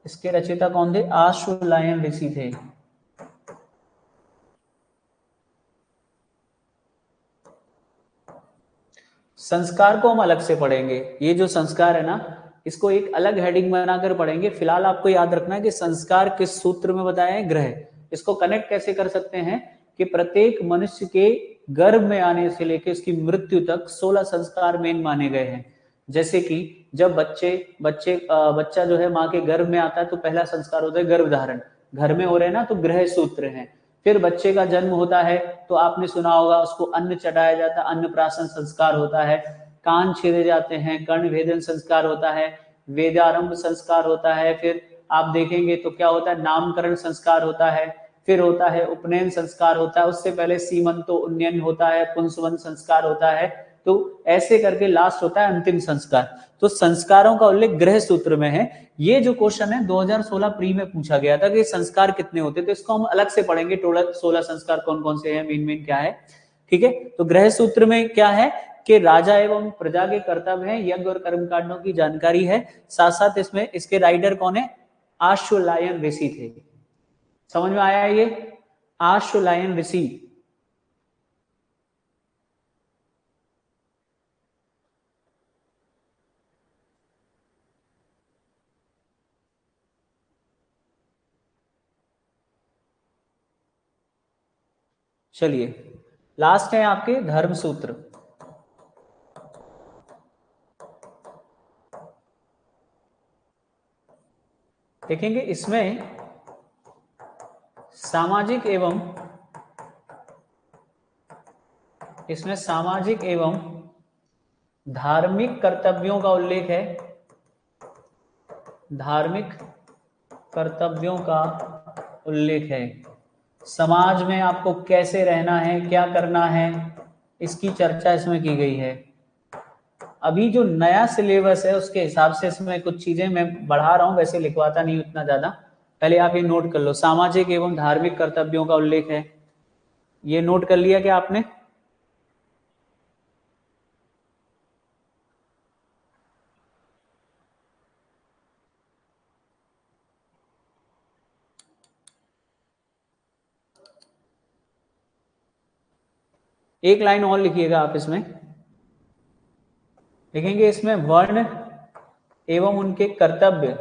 A: इसके रचयिता कौन थे? आश्वलायन ऋषि थे। संस्कार को हम अलग से पढ़ेंगे। ये जो संस्कार है ना, इसको एक अलग हेडिंग बनाकर पढ़ेंगे। फिलहाल आपको याद रखना है कि संस्कार किस सूत्र में बताया है? ग्रह। इसको कनेक्ट कैसे कर सकते हैं कि प्रत्येक मनुष्य के गर्भ में आने से लेकर उसकी मृत्यु तक 16 संस्कार मेन माने गए हैं। जैसे कि जब बच्चा जो है माँ के गर्भ में आता है तो पहला संस्कार होता है गर्भधारण। घर में हो रहे हैं ना, तो गृह सूत्र है। फिर बच्चे का जन्म होता है तो आपने सुना होगा उसको अन्न चढ़ाया जाता है, अन्नप्राशन संस्कार होता है। कान छेदे जाते हैं, कर्ण भेदन संस्कार होता है, वेदारंभ संस्कार होता है। फिर आप देखेंगे तो क्या होता है? नामकरण संस्कार होता है। फिर होता है उपनयन संस्कार होता है। उससे पहले सीमंतो उन्नयन होता है, पुंसवन संस्कार होता है। तो ऐसे करके लास्ट होता है अंतिम संस्कार। तो संस्कारों का उल्लेख गृह सूत्र में है। ये जो क्वेश्चन है 2016 प्री में पूछा गया था कि संस्कार कितने होते, तो इसको हम अलग से पढ़ेंगे। टोटल 16 संस्कार कौन कौन से हैं, मेन क्या है। ठीक है, तो गृह सूत्र में क्या है कि राजा एवं प्रजा के कर्तव्य है, यज्ञ और कर्मकांडों की जानकारी है। साथ साथ इसमें इसके राइटर कौन है? आश्वलायन ऋषि थे। समझ में आया ये? आश्वलायन ऋषि। चलिए, लास्ट है आपके धर्म सूत्र। देखेंगे इसमें सामाजिक एवं धार्मिक कर्तव्यों का उल्लेख है। धार्मिक कर्तव्यों का उल्लेख है। समाज में आपको कैसे रहना है, क्या करना है, इसकी चर्चा इसमें की गई है। अभी जो नया सिलेबस है उसके हिसाब से इसमें कुछ चीजें मैं बढ़ा रहा हूं, वैसे लिखवाता नहीं उतना ज्यादा। पहले आप ये नोट कर लो, सामाजिक एवं धार्मिक कर्तव्यों का उल्लेख है। ये नोट कर लिया क्या आपने? एक लाइन और लिखिएगा आप इसमें। लिखेंगे इसमें वर्ण एवं उनके कर्तव्य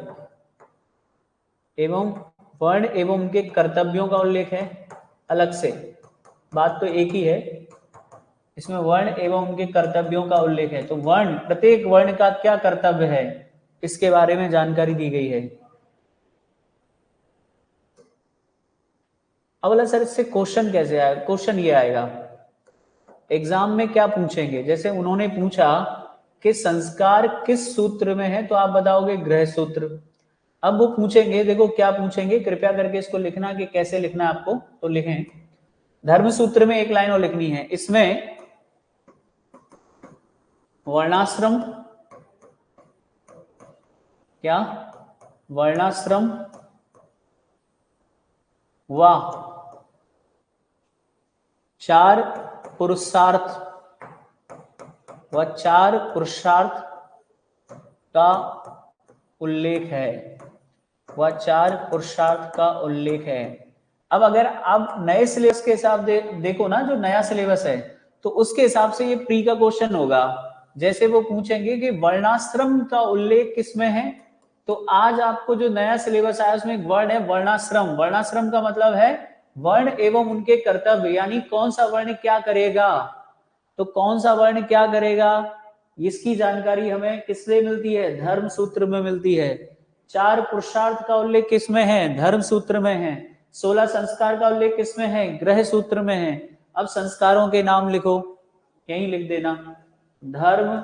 A: उनके कर्तव्यों का उल्लेख है अलग से। बात तो एक ही है, इसमें वर्ण एवं उनके कर्तव्यों का उल्लेख है। तो वर्ण, प्रत्येक वर्ण का क्या कर्तव्य है, इसके बारे में जानकारी दी गई है। अब बोला सर इससे क्वेश्चन कैसे आएगा? क्वेश्चन ये आएगा एग्जाम में क्या पूछेंगे। जैसे उन्होंने पूछा कि संस्कार किस सूत्र में है, तो आप बताओगे गृह सूत्र। अब वो पूछेंगे, देखो क्या पूछेंगे, कृपया करके इसको लिखना कि कैसे लिखना है आपको। तो लिखें, धर्म सूत्र में एक लाइन और लिखनी है। इसमें वर्णाश्रम, क्या वर्णाश्रम व 4 पुरुषार्थ का उल्लेख है। वह 4 पुरुषार्थ का उल्लेख है। अब अगर आप नए सिलेबस के हिसाब से देखो ना, जो नया सिलेबस है, तो उसके हिसाब से ये प्री का क्वेश्चन होगा। जैसे वो पूछेंगे कि वर्णाश्रम का उल्लेख किसमें है, तो आज आपको जो नया सिलेबस आया उसमें एक वर्ड है वर्णाश्रम। वर्णाश्रम का मतलब है वर्ण एवं उनके कर्तव्य, यानी कौन सा वर्ण क्या करेगा। तो कौन सा वर्ण क्या करेगा, इसकी जानकारी हमें किससे मिलती है? धर्म सूत्र में मिलती है। 4 पुरुषार्थ का उल्लेख किसमें है? धर्म सूत्र में है। 16 संस्कार का उल्लेख किसमें है? गृह सूत्र में है। अब संस्कारों के नाम लिखो, यही लिख देना। धर्म,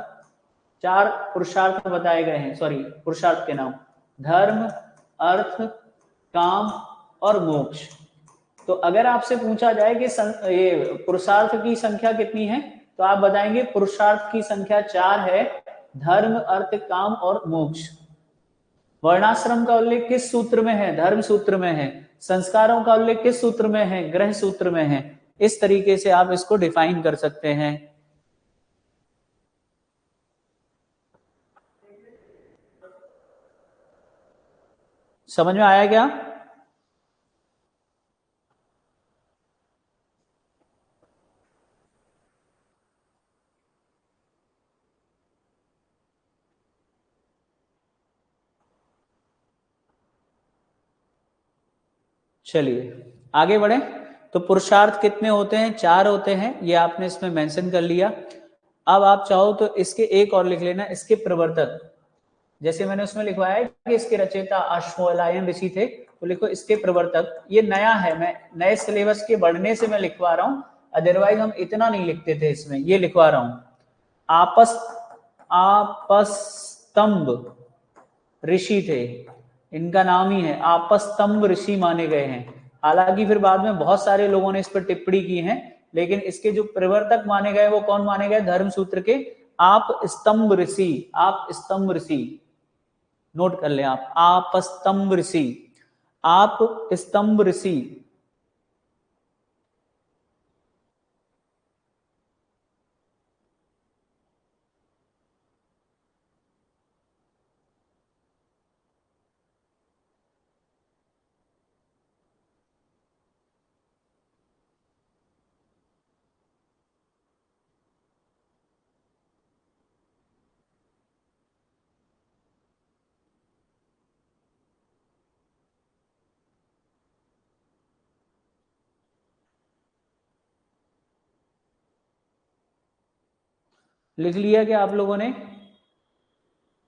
A: 4 पुरुषार्थ बताए गए हैं, सॉरी पुरुषार्थ के नाम, धर्म, अर्थ, काम और मोक्ष। तो अगर आपसे पूछा जाए कि ये पुरुषार्थ की संख्या कितनी है, तो आप बताएंगे पुरुषार्थ की संख्या 4 है, धर्म, अर्थ, काम और मोक्ष। वर्णाश्रम का उल्लेख किस सूत्र में है? धर्म सूत्र में है। संस्कारों का उल्लेख किस सूत्र में है? गृह सूत्र में है। इस तरीके से आप इसको डिफाइन कर सकते हैं। समझ में आया क्या? चलिए आगे बढ़े। तो पुरुषार्थ कितने होते हैं? 4 होते हैं, ये आपने इसमें मेंशन कर लिया। अब आप चाहो तो इसके एक और लिख लेना, इसके प्रवर्तक। जैसे मैंने उसमें लिखवाया है कि इसके रचयिता अश्वलायन ऋषि थे, तो लिखो इसके प्रवर्तक। ये नया है, मैं नए सिलेबस के बढ़ने से मैं लिखवा रहा हूं, अदरवाइज हम इतना नहीं लिखते थे इसमें, ये लिखवा रहा हूं। आपस्तंभ ऋषि थे, इनका नाम ही है, आपस्तंभ ऋषि माने गए हैं। हालांकि फिर बाद में बहुत सारे लोगों ने इस पर टिप्पणी की है, लेकिन इसके जो प्रवर्तक माने गए वो कौन माने गए? धर्म सूत्र के आप स्तंभ ऋषि। आप स्तंभ ऋषि नोट कर लें, आप स्तंभ ऋषि, आप स्तंभ ऋषि। लिख लिया क्या आप लोगों ने?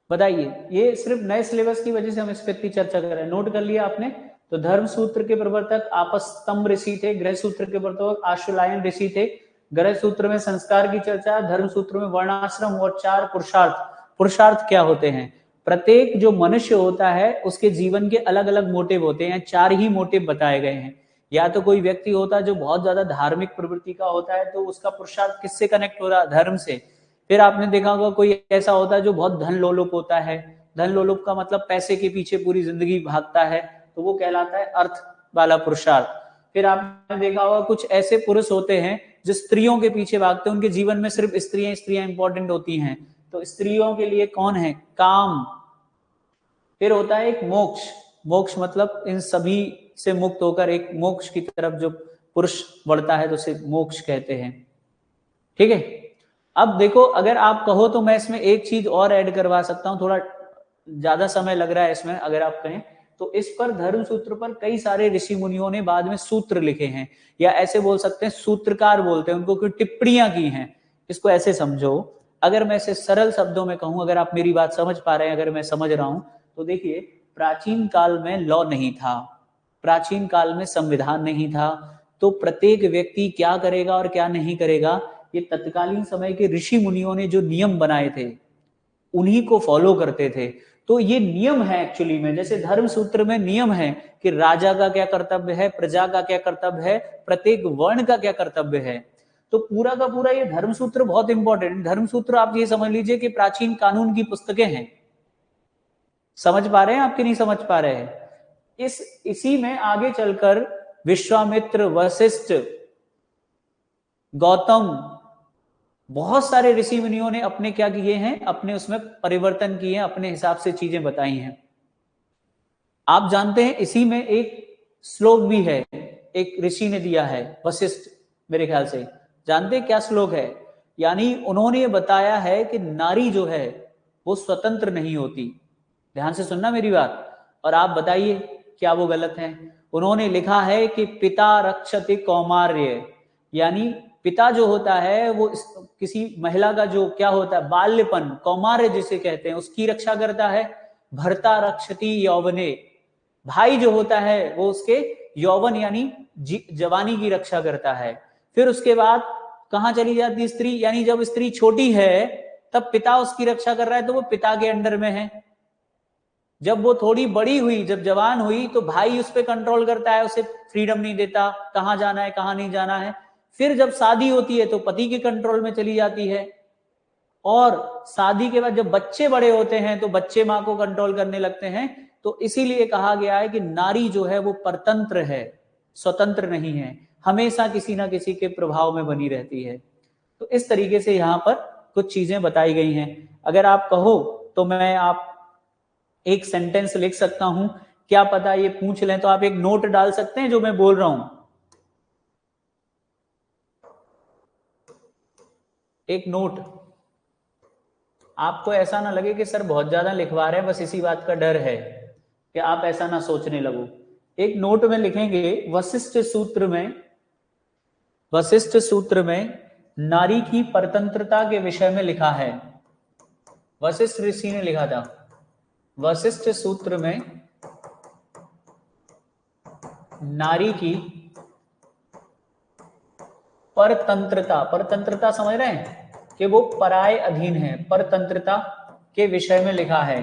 A: बताइए। ये सिर्फ नए सिलेबस की वजह से हम इस पर इतनी चर्चा कर रहे हैं। नोट कर लिया आपने? तो धर्म सूत्र के प्रवर्तक आपस्तंभ ऋषि थे, गृह सूत्र के प्रवर्तक आशुलायन ऋषि थे। गृह सूत्र में संस्कार की चर्चा, धर्म सूत्र में वर्णाश्रम और 4 पुरुषार्थ। पुरुषार्थ क्या होते हैं? प्रत्येक जो मनुष्य होता है उसके जीवन के अलग अलग मोटिव होते हैं, 4 ही मोटिव बताए गए हैं। या तो कोई व्यक्ति होता है जो बहुत ज्यादा धार्मिक प्रवृत्ति का होता है, तो उसका पुरुषार्थ किससे कनेक्ट हो रहा है? धर्म से। फिर आपने देखा होगा कोई ऐसा होता है जो बहुत धन लोलुप होता है, धन लोलुप का मतलब पैसे के पीछे पूरी जिंदगी भागता है, तो वो कहलाता है अर्थ वाला पुरुषार्थ। फिर आपने देखा होगा कुछ ऐसे पुरुष होते हैं जो स्त्रियों के पीछे भागते हैं, उनके जीवन में सिर्फ स्त्रियां स्त्रियां इंपॉर्टेंट होती हैं, तो स्त्रियों के लिए कौन है? काम। फिर होता है एक मोक्ष। मोक्ष मतलब इन सभी से मुक्त होकर एक मोक्ष की तरफ जो पुरुष बढ़ता है तो उसे मोक्ष कहते हैं। ठीक है। अब देखो, अगर आप कहो तो मैं इसमें एक चीज और ऐड करवा सकता हूं, थोड़ा ज्यादा समय लग रहा है इसमें, अगर आप कहें तो इस पर धर्म सूत्र पर कई सारे ऋषि मुनियों ने बाद में सूत्र लिखे हैं, या ऐसे बोल सकते हैं सूत्रकार बोलते हैं उनको, कोई टिप्पणियां की हैं। इसको ऐसे समझो, अगर मैं इसे सरल शब्दों में कहूं, अगर आप मेरी बात समझ पा रहे हैं, अगर मैं समझ रहा हूं, तो देखिए प्राचीन काल में लॉ नहीं था, प्राचीन काल में संविधान नहीं था, तो प्रत्येक व्यक्ति क्या करेगा और क्या नहीं करेगा, ये तत्कालीन समय के ऋषि मुनियों ने जो नियम बनाए थे उन्हीं को फॉलो करते थे। तो ये नियम है एक्चुअली में, जैसे धर्म सूत्र में नियम है कि राजा का क्या कर्तव्य है, प्रजा का क्या कर्तव्य है, प्रत्येक वर्ण का क्या कर्तव्य है। तो पूरा का पूरा ये धर्म सूत्र बहुत इंपॉर्टेंट। धर्म सूत्र आप ये समझ लीजिए कि प्राचीन कानून की पुस्तकें हैं। समझ पा रहे हैं आपके? नहीं समझ पा रहे हैं? इसी में आगे चलकर विश्वामित्र, वशिष्ठ, गौतम, बहुत सारे ऋषि मुनियों ने अपने क्या किए हैं, अपने उसमें परिवर्तन किए हैं, अपने हिसाब से चीजें बताई हैं। आप जानते हैं इसी में एक श्लोक भी है, एक ऋषि ने दिया है, वशिष्ठ मेरे ख्याल से। जानते क्या श्लोक है? यानी उन्होंने ये बताया है कि नारी जो है वो स्वतंत्र नहीं होती। ध्यान से सुनना मेरी बात, और आप बताइए क्या वो गलत है। उन्होंने लिखा है कि पिता रक्षति कौमार्य, यानी पिता जो होता है वो किसी महिला का जो क्या होता है, बाल्यपन, कौमार्य जिसे कहते हैं, उसकी रक्षा करता है। भर्ता रक्षति यौवने, भाई जो होता है वो उसके यौवन यानी जवानी की रक्षा करता है। फिर उसके बाद कहां चली जाती स्त्री, यानी जब स्त्री छोटी है तब पिता उसकी रक्षा कर रहा है तो वो पिता के अंडर में है। जब वो थोड़ी बड़ी हुई, जब जवान हुई, तो भाई उस पर कंट्रोल करता है, उसे फ्रीडम नहीं देता, कहां जाना है कहां नहीं जाना है। फिर जब शादी होती है तो पति के कंट्रोल में चली जाती है, और शादी के बाद जब बच्चे बड़े होते हैं तो बच्चे माँ को कंट्रोल करने लगते हैं। तो इसीलिए कहा गया है कि नारी जो है वो परतंत्र है, स्वतंत्र नहीं है, हमेशा किसी ना किसी के प्रभाव में बनी रहती है। तो इस तरीके से यहाँ पर कुछ चीजें बताई गई हैं। अगर आप कहो तो मैं आप एक सेंटेंस लिख सकता हूं, क्या पता ये पूछ लें, तो आप एक नोट डाल सकते हैं जो मैं बोल रहा हूं, एक नोट। आपको ऐसा ना लगे कि सर बहुत ज्यादा लिखवा रहे हैं, बस इसी बात का डर है कि आप ऐसा ना सोचने लगो। एक नोट में लिखेंगे, वशिष्ठ सूत्र में नारी की परतंत्रता के विषय में लिखा है। वशिष्ठ ऋषि ने लिखा था। वशिष्ठ सूत्र में नारी की परतंत्रता, परतंत्रता समझ रहे हैं कि वो पराये अधीन है, परतंत्रता के विषय में लिखा है।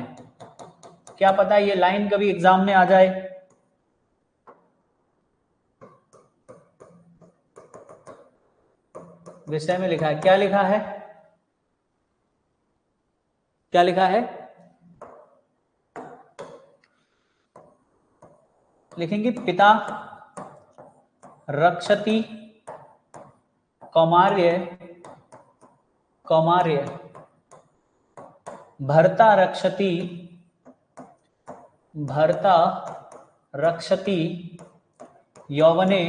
A: क्या पता ये लाइन कभी एग्जाम में आ जाए। विषय में लिखा है, क्या लिखा है, क्या लिखा है, लिखेंगे पिता रक्षति कौमार्य, भर्ता रक्षति यौवने।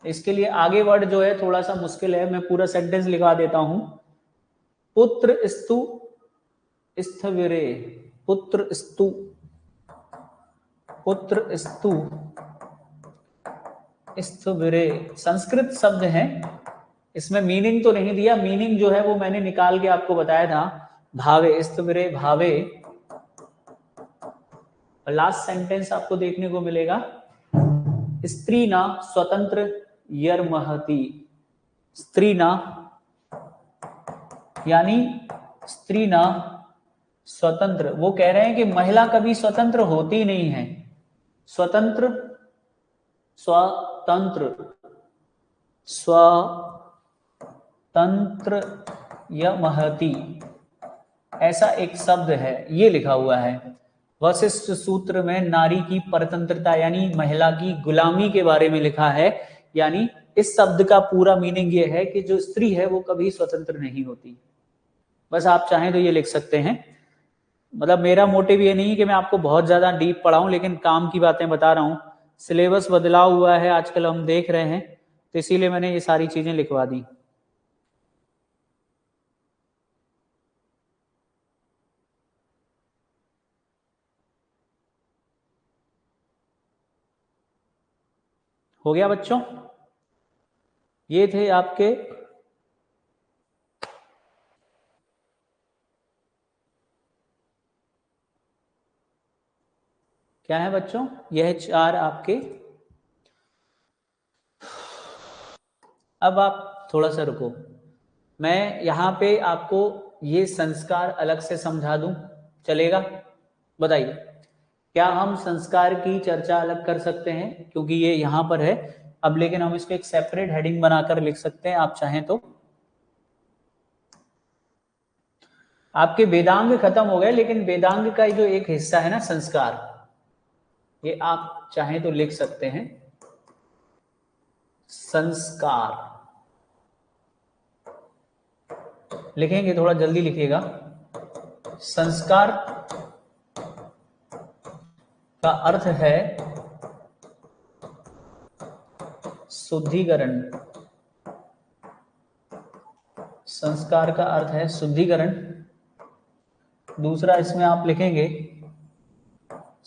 A: इसके लिए आगे वर्ड जो है थोड़ा सा मुश्किल है, मैं पूरा सेंटेंस लिखा देता हूं। पुत्र स्तु स्थविरे, पुत्र स्तु स्थविरे संस्कृत शब्द है, इसमें मीनिंग तो नहीं दिया, मीनिंग जो है वो मैंने निकाल के आपको बताया था। भावे, स्थविरे भावे। लास्ट सेंटेंस आपको देखने को मिलेगा, स्त्री ना स्वतंत्र यर्महति। स्त्री ना यानी स्त्री ना स्वतंत्र, वो कह रहे हैं कि महिला कभी स्वतंत्र होती नहीं है। स्वतंत्र यमहति ऐसा एक शब्द है, ये लिखा हुआ है। वशिष्ठ सूत्र में नारी की परतंत्रता यानी महिला की गुलामी के बारे में लिखा है। यानी इस शब्द का पूरा मीनिंग ये है कि जो स्त्री है वो कभी स्वतंत्र नहीं होती। बस आप चाहें तो ये लिख सकते हैं। मतलब मेरा मोटिव ये नहीं है कि मैं आपको बहुत ज्यादा डीप पढ़ाऊं, लेकिन काम की बातें बता रहा हूं। सिलेबस बदला हुआ है आजकल, हम देख रहे हैं, तो इसीलिए मैंने ये सारी चीजें लिखवा दी। हो गया बच्चों, ये थे आपके क्या है बच्चों, यह 4 आपके। अब आप थोड़ा सा रुको, मैं यहाँ पे आपको ये संस्कार अलग से समझा दूं, चलेगा? बताइए, क्या हम संस्कार की चर्चा अलग कर सकते हैं, क्योंकि ये यहाँ पर है अब, लेकिन हम इसको एक सेपरेट हेडिंग बनाकर लिख सकते हैं आप चाहें तो। आपके वेदांग खत्म हो गए, लेकिन वेदांग का जो एक हिस्सा है ना संस्कार, ये आप चाहें तो लिख सकते हैं। संस्कार लिखेंगे, थोड़ा जल्दी लिखिएगा। संस्कार का अर्थ है शुद्धिकरण। संस्कार का अर्थ है शुद्धिकरण। दूसरा इसमें आप लिखेंगे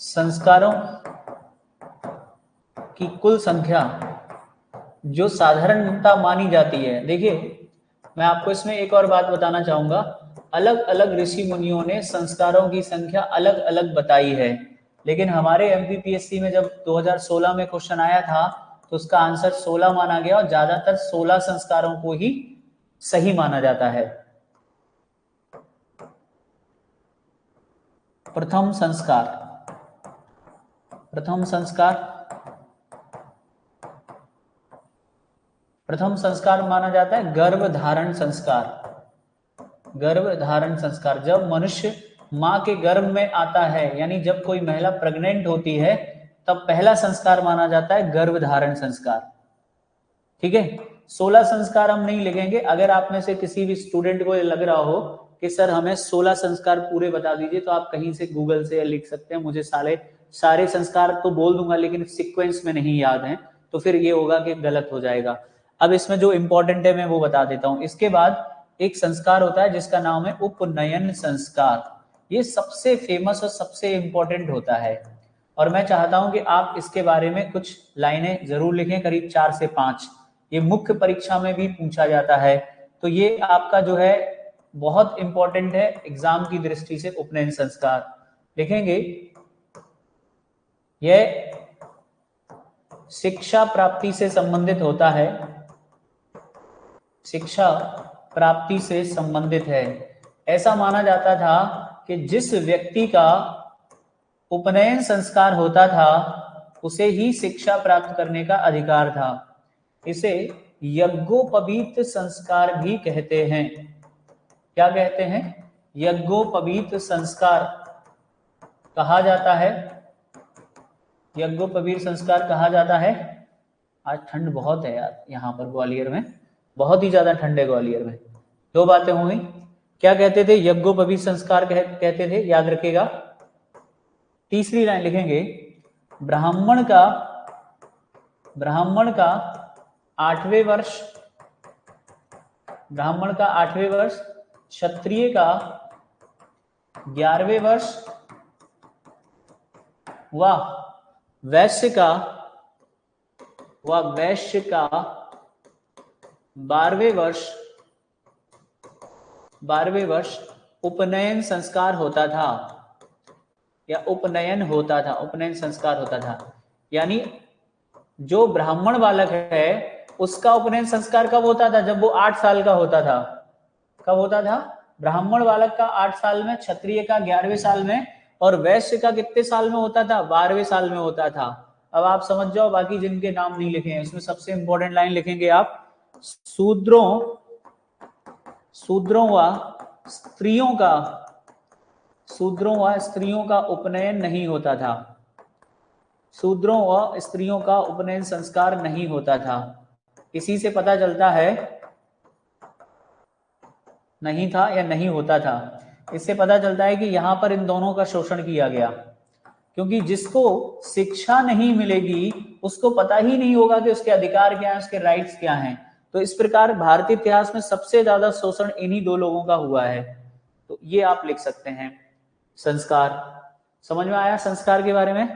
A: संस्कारों की कुल संख्या जो साधारणता मानी जाती है। देखिए, मैं आपको इसमें एक और बात बताना चाहूंगा, अलग अलग ऋषि मुनियों ने संस्कारों की संख्या अलग अलग बताई है, लेकिन हमारे एमपीपीएससी में जब 2016 में क्वेश्चन आया था तो उसका आंसर 16 माना गया और ज्यादातर 16 संस्कारों को ही सही माना जाता है। प्रथम संस्कार, प्रथम संस्कार, प्रथम संस्कार माना जाता है गर्भ धारण संस्कार। गर्भ धारण संस्कार, जब मनुष्य मां के गर्भ में आता है, यानी जब कोई महिला प्रेग्नेंट होती है, तब पहला संस्कार माना जाता है गर्भ धारण संस्कार। ठीक है, 16 संस्कार हम नहीं लिखेंगे। अगर आप में से किसी भी स्टूडेंट को लग रहा हो कि सर हमें 16 संस्कार पूरे बता दीजिए, तो आप कहीं से गूगल से लिख सकते हैं। मुझे सारे संस्कार तो बोल दूंगा लेकिन सीक्वेंस में नहीं याद है, तो फिर ये होगा कि गलत हो जाएगा। अब इसमें जो इंपॉर्टेंट है मैं वो बता देता हूं। इसके बाद एक संस्कार होता है जिसका नाम है उपनयन संस्कार। ये सबसे फेमस और सबसे इंपॉर्टेंट होता है, और मैं चाहता हूं कि आप इसके बारे में कुछ लाइनें जरूर लिखें, करीब 4 से 5। ये मुख्य परीक्षा में भी पूछा जाता है, तो ये आपका जो है बहुत इंपॉर्टेंट है एग्जाम की दृष्टि से। उपनयन संस्कार लिखेंगे, यह शिक्षा प्राप्ति से संबंधित होता है, शिक्षा प्राप्ति से संबंधित है। ऐसा माना जाता था कि जिस व्यक्ति का उपनयन संस्कार होता था उसे ही शिक्षा प्राप्त करने का अधिकार था। इसे यज्ञोपवीत संस्कार भी कहते हैं। क्या कहते हैं? यज्ञोपवीत संस्कार कहा जाता है। यज्ञोपवीत संस्कार कहा जाता है। आज ठंड बहुत है यार, यहाँ पर ग्वालियर में बहुत ही ज्यादा ठंड है। ग्वालियर में 2 बातें हुई। क्या कहते थे? यज्ञोपवीत संस्कार कहते थे, याद रखिएगा। तीसरी लाइन लिखेंगे, ब्राह्मण का 8वें वर्ष, ब्राह्मण का 8वें वर्ष, क्षत्रिय का 11वें वर्ष व वैश्य का 12वें वर्ष उपनयन संस्कार होता था, या उपनयन होता था, उपनयन संस्कार होता था। यानी जो ब्राह्मण बालक है उसका उपनयन संस्कार कब होता था? जब वो 8 साल का होता था। कब होता था? ब्राह्मण बालक का 8 साल में, क्षत्रिय का 11वें साल में, और वैश्य का कितने साल में होता था? 12वें साल में होता था। अब आप समझ जाओ, बाकी जिनके नाम नहीं लिखे हैं उसमें सबसे इंपॉर्टेंट लाइन लिखेंगे आप, शूद्रों व स्त्रियों का उपनयन नहीं होता था। शूद्रों व स्त्रियों का उपनयन संस्कार नहीं होता था। इसी से पता चलता है नहीं था या नहीं होता था। इससे पता चलता है कि यहां पर इन दोनों का शोषण किया गया, क्योंकि जिसको शिक्षा नहीं मिलेगी उसको पता ही नहीं होगा कि उसके अधिकार क्या है, उसके राइट्स क्या हैं। तो इस प्रकार भारतीय इतिहास में सबसे ज्यादा शोषण इन्हीं 2 लोगों का हुआ है। तो ये आप लिख सकते हैं। संस्कार समझ में आया? संस्कार के बारे में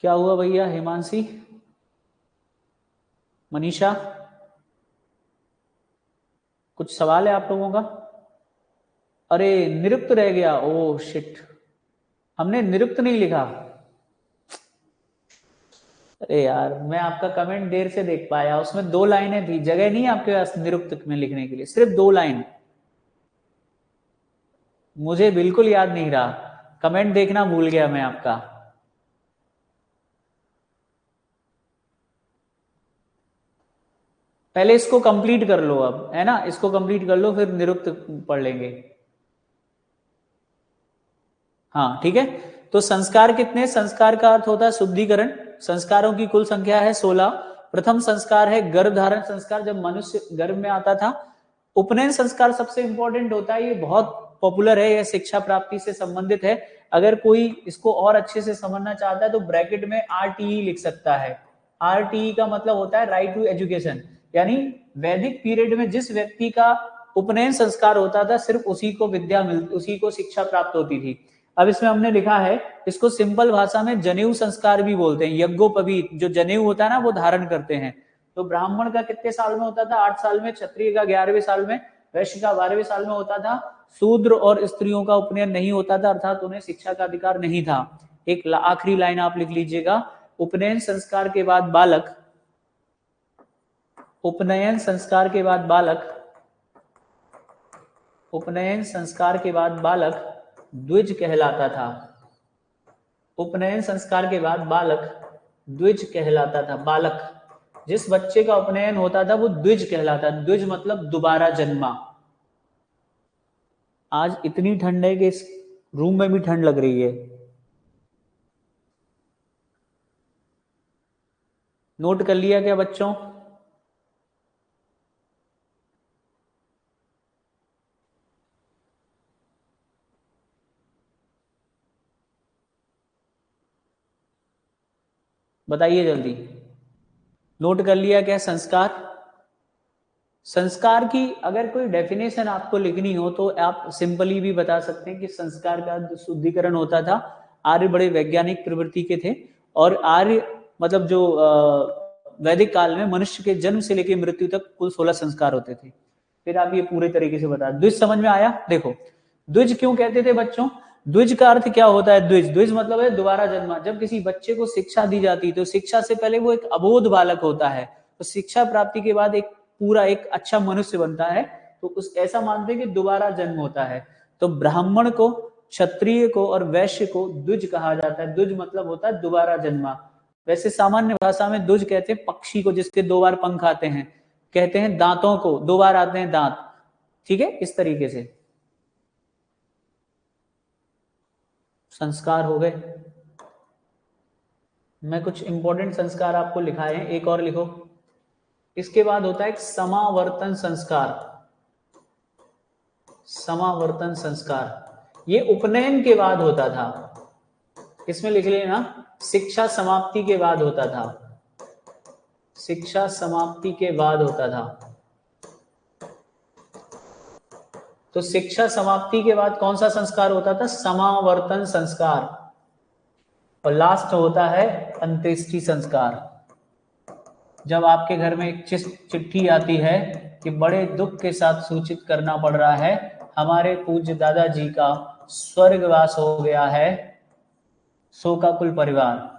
A: क्या हुआ भैया? हिमांशी, मनीषा, कुछ सवाल है आप लोगों का? अरे निरुक्त रह गया, ओह शिट, हमने निरुक्त नहीं लिखा। अरे यार, मैं आपका कमेंट देर से देख पाया, उसमें 2 लाइनें थी, जगह नहीं आपके पास निरुक्त में लिखने के लिए, सिर्फ 2 लाइन। मुझे बिल्कुल याद नहीं रहा, कमेंट देखना भूल गया मैं आपका। पहले इसको कंप्लीट कर लो, अब है ना, इसको कंप्लीट कर लो, फिर निरुक्त पढ़ लेंगे। हाँ ठीक है। तो संस्कार कितने? संस्कार का अर्थ होता है शुद्धिकरण। संस्कारों की कुल संख्या है 16। प्रथम संस्कार है गर्भ धारण संस्कार, जब मनुष्य गर्भ में आता था। उपनयन संस्कार सबसे इंपॉर्टेंट होता है, ये बहुत पॉपुलर है, यह शिक्षा प्राप्ति से संबंधित है। अगर कोई इसको और अच्छे से समझना चाहता है तो ब्रैकेट में RTE लिख सकता है। RTE का मतलब होता है राइट टू एजुकेशन, यानी वैदिक पीरियड में जिस व्यक्ति का उपनयन संस्कार होता था सिर्फ उसी को शिक्षा प्राप्त होती थी। अब इसमें हमने लिखा है, इसको सिंपल भाषा में जनेऊ संस्कार भी बोलते हैं। यज्ञोपवीत जो जनेऊ होता है ना वो धारण करते हैं। तो ब्राह्मण का कितने साल में होता था? 8 साल में, क्षत्रिय का 11वें साल में, वैश्य का 12वें साल में होता था। शूद्र और स्त्रियों का उपनयन नहीं होता था, अर्थात उन्हें शिक्षा का अधिकार नहीं था। एक आखिरी लाइन आप लिख लीजिएगा, उपनयन संस्कार के बाद बालक, उपनयन संस्कार के बाद बालक, उपनयन संस्कार के बाद बालक द्विज कहलाता था। उपनयन संस्कार के बाद बालक द्विज कहलाता था। बालक, जिस बच्चे का उपनयन होता था वो द्विज कहलाता। द्विज मतलब दोबारा जन्मा। आज इतनी ठंड है कि इस रूम में भी ठंड लग रही है। नोट कर लिया क्या बच्चों? बताइए जल्दी। नोट कर लिया क्या संस्कार? संस्कार की अगर कोई डेफिनेशन आपको लिखनी हो तो आप सिंपली भी बता सकते हैं कि संस्कार का शुद्धिकरण होता था। आर्य बड़े वैज्ञानिक प्रवृत्ति के थे और आर्य मतलब जो वैदिक काल में मनुष्य के जन्म से लेकर मृत्यु तक कुल 16 संस्कार होते थे। फिर आप ये पूरे तरीके से बता। द्विज समझ में आया? देखो द्विज क्यों कहते थे बच्चों? द्विज का अर्थ क्या होता है? द्विज, द्विज मतलब है दोबारा जन्मा। जब किसी बच्चे को शिक्षा दी जाती तो शिक्षा से पहले वो एक अबोध बालक होता है, तो शिक्षा प्राप्ति के बाद एक पूरा एक अच्छा मनुष्य बनता है, तो उस ऐसा मानते हैं कि दोबारा जन्म होता है। तो ब्राह्मण को, क्षत्रिय को और वैश्य को द्विज कहा जाता है। द्विज मतलब होता है दोबारा जन्मा। वैसे सामान्य भाषा में द्विज कहते हैं पक्षी को जिसके 2 बार पंख आते हैं, कहते हैं दांतों को, 2 बार आते हैं दांत। ठीक है, इस तरीके से संस्कार हो गए। मैं कुछ इंपॉर्टेंट संस्कार आपको लिखाए हैं, एक और लिखो। इसके बाद होता है एक समावर्तन संस्कार। समावर्तन संस्कार ये उपनयन के बाद होता था। इसमें लिख लेना, शिक्षा समाप्ति के बाद होता था। शिक्षा समाप्ति के बाद होता था। तो शिक्षा समाप्ति के बाद कौन सा संस्कार होता था? समावर्तन संस्कार। और लास्ट होता है अंत्येष्टि संस्कार। जब आपके घर में एक चिट्ठी आती है कि बड़े दुख के साथ सूचित करना पड़ रहा है, हमारे पूज्य दादाजी का स्वर्गवास हो गया है, शोकाकुल परिवार।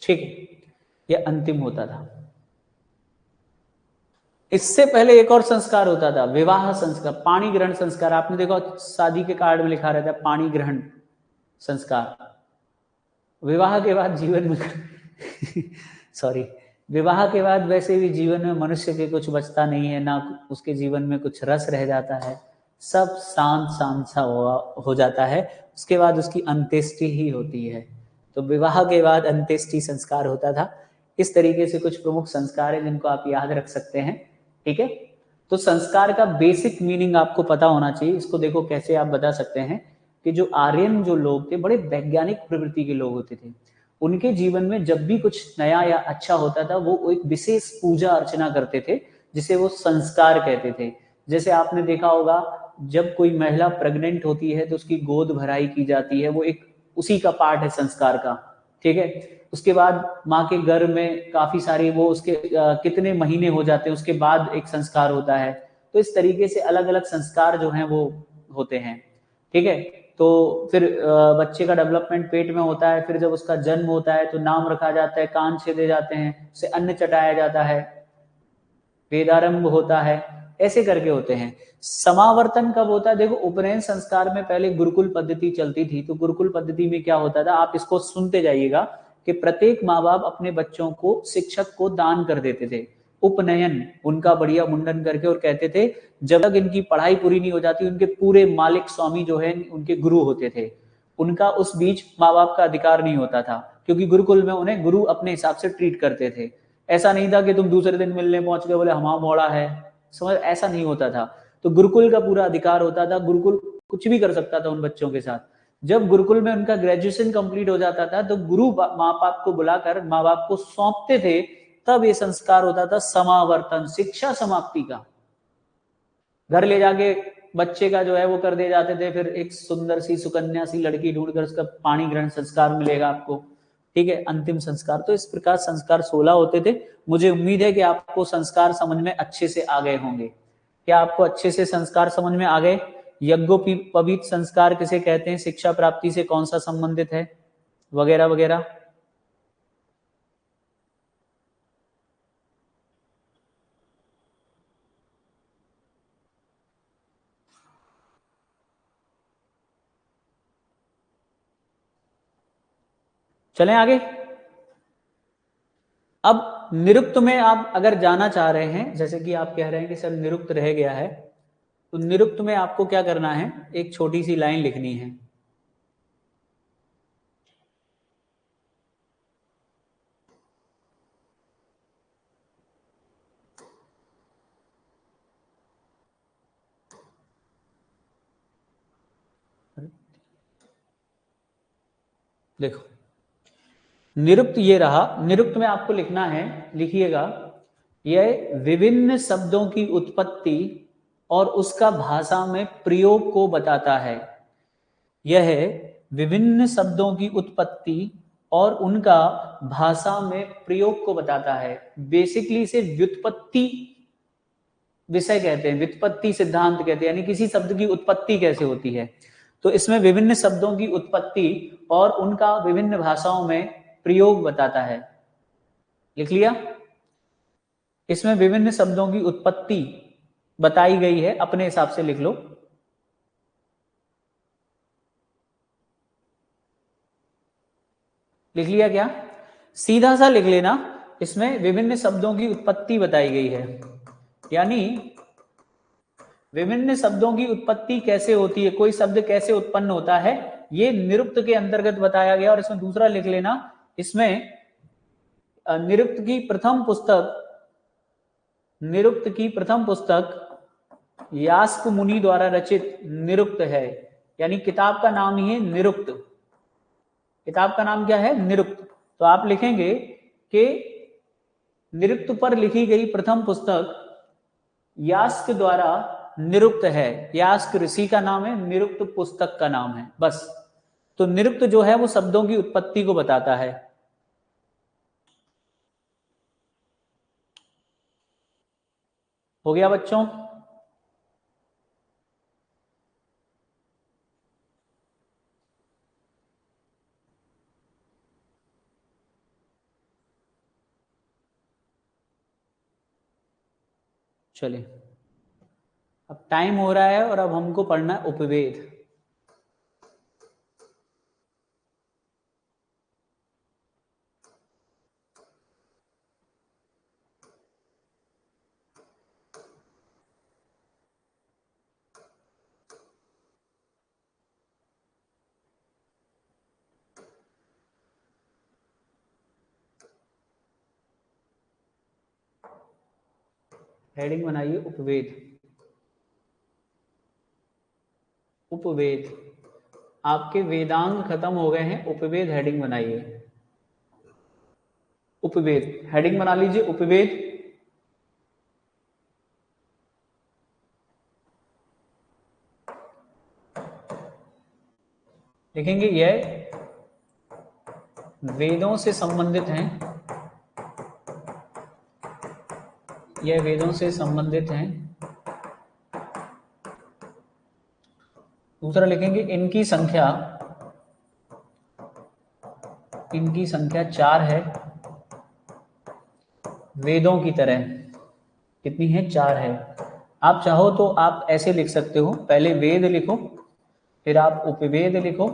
A: ठीक है, यह अंतिम होता था। इससे पहले एक और संस्कार होता था, विवाह संस्कार, पाणी ग्रहण संस्कार। आपने देखा शादी के कार्ड में लिखा रहता है पाणी ग्रहण संस्कार। विवाह के बाद जीवन में सॉरी, विवाह के बाद वैसे भी जीवन में मनुष्य के कुछ बचता नहीं है, ना उसके जीवन में कुछ रस रह जाता है, सब शांत शांत सा हो जाता है। उसके बाद उसकी अंत्येष्टि ही होती है। तो विवाह के बाद अंत्येष्टि संस्कार होता था। इस तरीके से कुछ प्रमुख संस्कार है जिनको आप याद रख सकते हैं। ठीक है, तो संस्कार का बेसिक मीनिंग आपको पता होना चाहिए। इसको देखो कैसे आप बता सकते हैं कि जो आर्यन जो लोग थे बड़े वैज्ञानिक प्रवृत्ति के लोग होते थे। उनके जीवन में जब भी कुछ नया या अच्छा होता था वो एक विशेष पूजा अर्चना करते थे जिसे वो संस्कार कहते थे। जैसे आपने देखा होगा जब कोई महिला प्रेग्नेंट होती है तो उसकी गोद भराई की जाती है, वो एक उसी का पार्ट है संस्कार का। ठीक है, उसके बाद माँ के गर्भ में काफी सारी वो उसके कितने महीने हो जाते हैं उसके बाद एक संस्कार होता है। तो इस तरीके से अलग अलग संस्कार जो हैं वो होते हैं। ठीक है, तो फिर बच्चे का डेवलपमेंट पेट में होता है, फिर जब उसका जन्म होता है तो नाम रखा जाता है, कान छेदे जाते हैं, उसे अन्न चटाया जाता है, वेदारंभ होता है, ऐसे करके होते हैं। समावर्तन कब होता है? देखो उपनयन संस्कार में पहले गुरुकुल पद्धति चलती थी। तो गुरुकुल पद्धति में क्या होता था, आप इसको सुनते जाइएगा कि प्रत्येक माँ बाप अपने बच्चों को शिक्षक को दान कर देते थे। उपनयन उनका बढ़िया मुंडन करके, और कहते थे जब तक इनकी पढ़ाई पूरी नहीं हो जाती उनके पूरे मालिक स्वामी जो है उनके गुरु होते थे, उनका उस बीच माँ बाप का अधिकार नहीं होता था, क्योंकि गुरुकुल में उन्हें गुरु अपने हिसाब से ट्रीट करते थे। ऐसा नहीं था कि तुम दूसरे दिन मिलने पहुंच गए बोले हमारा मोड़ा है, समझ, ऐसा नहीं होता था। तो गुरुकुल का पूरा अधिकार होता था, गुरुकुल कुछ भी कर सकता था उन बच्चों के साथ। जब गुरुकुल में उनका ग्रेजुएशन कंप्लीट हो जाता था तो गुरु माँ बाप को बुलाकर माँ बाप को सौंपते थे, तब ये संस्कार होता था समावर्तन, शिक्षा समाप्ति का। घर ले जाके बच्चे का जो है वो कर दे जाते थे, फिर एक सुंदर सी सुकन्या सी लड़की ढूंढकर उसका पाणी ग्रहण संस्कार मिलेगा आपको, ठीक है, अंतिम संस्कार। तो इस प्रकार संस्कार 16 होते थे। मुझे उम्मीद है कि आपको संस्कार समझ में अच्छे से आ गए होंगे। क्या आपको अच्छे से संस्कार समझ में आ गए? यज्ञोपवीत संस्कार किसे कहते हैं, शिक्षा प्राप्ति से कौन सा संबंधित है, वगैरह वगैरह। चलें आगे। अब निरुक्त में आप अगर जाना चाह रहे हैं, जैसे कि आप कह रहे हैं कि सर निरुक्त रह गया है, तो निरुक्त में आपको क्या करना है, एक छोटी सी लाइन लिखनी है। देखो, निरुक्त ये रहा। निरुक्त में आपको लिखना है, लिखिएगा, यह विभिन्न शब्दों की उत्पत्ति और उसका भाषा में प्रयोग को बताता है। यह विभिन्न शब्दों की उत्पत्ति और उनका भाषा में प्रयोग को बताता है। बेसिकली इसे व्युत्पत्ति विषय कहते हैं, व्युत्पत्ति सिद्धांत कहते हैं, यानी किसी शब्द की उत्पत्ति कैसे होती है। तो इसमें विभिन्न शब्दों की उत्पत्ति और उनका विभिन्न भाषाओं में प्रयोग बताता है। लिख लिया? इसमें विभिन्न शब्दों की उत्पत्ति बताई गई है, अपने हिसाब से लिख लो। लिख लिया क्या? सीधा सा लिख लेना, इसमें विभिन्न शब्दों की उत्पत्ति बताई गई है, यानी विभिन्न शब्दों की उत्पत्ति कैसे होती है, कोई शब्द कैसे उत्पन्न होता है, ये निरुक्त के अंतर्गत बताया गया। और इसमें दूसरा लिख लेना, इसमें निरुक्त की प्रथम पुस्तक, निरुक्त की प्रथम पुस्तक यास्क मुनि द्वारा रचित निरुक्त है, यानी किताब का नाम ही है निरुक्त। किताब का नाम क्या है? निरुक्त। तो आप लिखेंगे कि निरुक्त पर लिखी गई प्रथम पुस्तक यास्क द्वारा निरुक्त है। यास्क ऋषि का नाम है, निरुक्त पुस्तक का नाम है, बस। तो निरुक्त जो है वो शब्दों की उत्पत्ति को बताता है। हो गया बच्चों? चलिए, अब टाइम हो रहा है और अब हमको पढ़ना है उपवेद। हेडिंग बनाइए उपवेद। उपवेद, आपके वेदांग खत्म हो गए हैं, उपवेद हेडिंग बनाइए। उपवेद हेडिंग बना लीजिए, उपवेद। लिखेंगे यह वेदों से संबंधित हैं, यह वेदों से संबंधित हैं। दूसरा लिखेंगे इनकी संख्या, इनकी संख्या 4 है, वेदों की तरह। कितनी है? 4 है। आप चाहो तो आप ऐसे लिख सकते हो, पहले वेद लिखो, फिर आप उपवेद लिखो,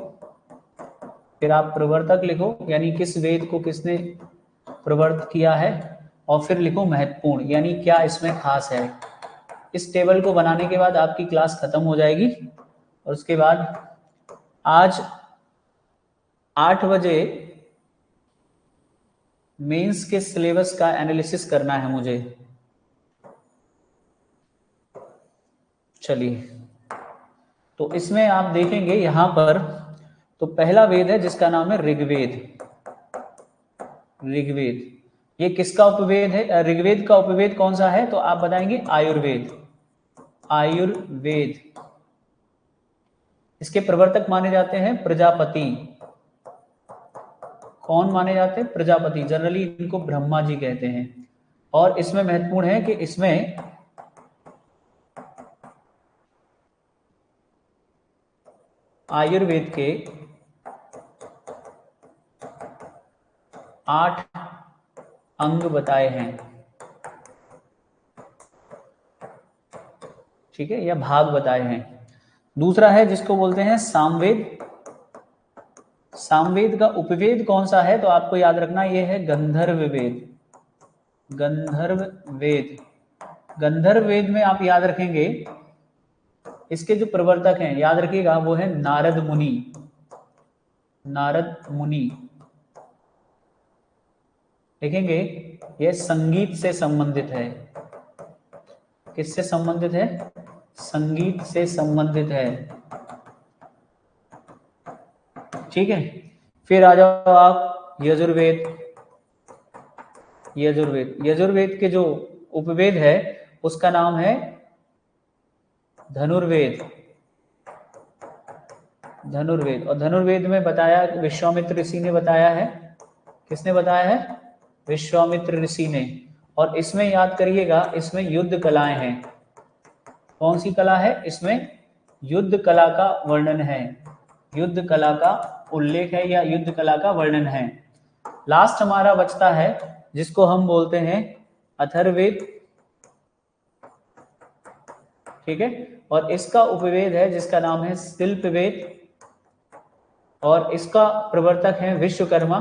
A: फिर आप प्रवर्तक लिखो, यानी किस वेद को किसने प्रवर्त किया है, और फिर लिखो महत्वपूर्ण, यानी क्या इसमें खास है। इस टेबल को बनाने के बाद आपकी क्लास खत्म हो जाएगी। और उसके बाद आज 8 बजे मेंस के सिलेबस का एनालिसिस करना है मुझे। चलिए, तो इसमें आप देखेंगे यहां पर तो पहला वेद है जिसका नाम है ऋग्वेद। ऋग्वेद ये किसका उपवेद है? ऋग्वेद का उपवेद कौन सा है? तो आप बताएंगे आयुर्वेद। आयुर्वेद इसके प्रवर्तक माने जाते हैं प्रजापति। कौन माने जाते हैं? प्रजापति। जनरली इनको ब्रह्मा जी कहते हैं। और इसमें महत्वपूर्ण है कि इसमें आयुर्वेद के 8 अंग बताए हैं, ठीक है, या भाग बताए हैं। दूसरा है जिसको बोलते हैं सामवेद। सामवेद का उपवेद कौन सा है? तो आपको याद रखना ये है गंधर्व वेद। गंधर्व वेद। गंधर्व वेद में आप याद रखेंगे इसके जो प्रवर्तक हैं, याद रखिएगा, वो है नारद मुनि। नारद मुनि देखेंगे यह संगीत से संबंधित है। किससे संबंधित है? संगीत से संबंधित है, ठीक है। फिर आ जाओ आप यजुर्वेद। यजुर्वेद, यजुर्वेद के जो उपवेद है उसका नाम है धनुर्वेद। धनुर्वेद, और धनुर्वेद में बताया विश्वामित्र ऋषि ने बताया है। किसने बताया है? विश्वामित्र ऋषि ने। और इसमें याद करिएगा इसमें युद्ध कलाएं हैं। कौन सी कला है? इसमें युद्ध कला का वर्णन है। युद्ध कला का उल्लेख है या युद्ध कला का वर्णन है। लास्ट हमारा बचता है जिसको हम बोलते हैं अथर्ववेद, ठीक है। और इसका उपवेद है जिसका नाम है शिल्पवेद। और इसका प्रवर्तक है विश्वकर्मा।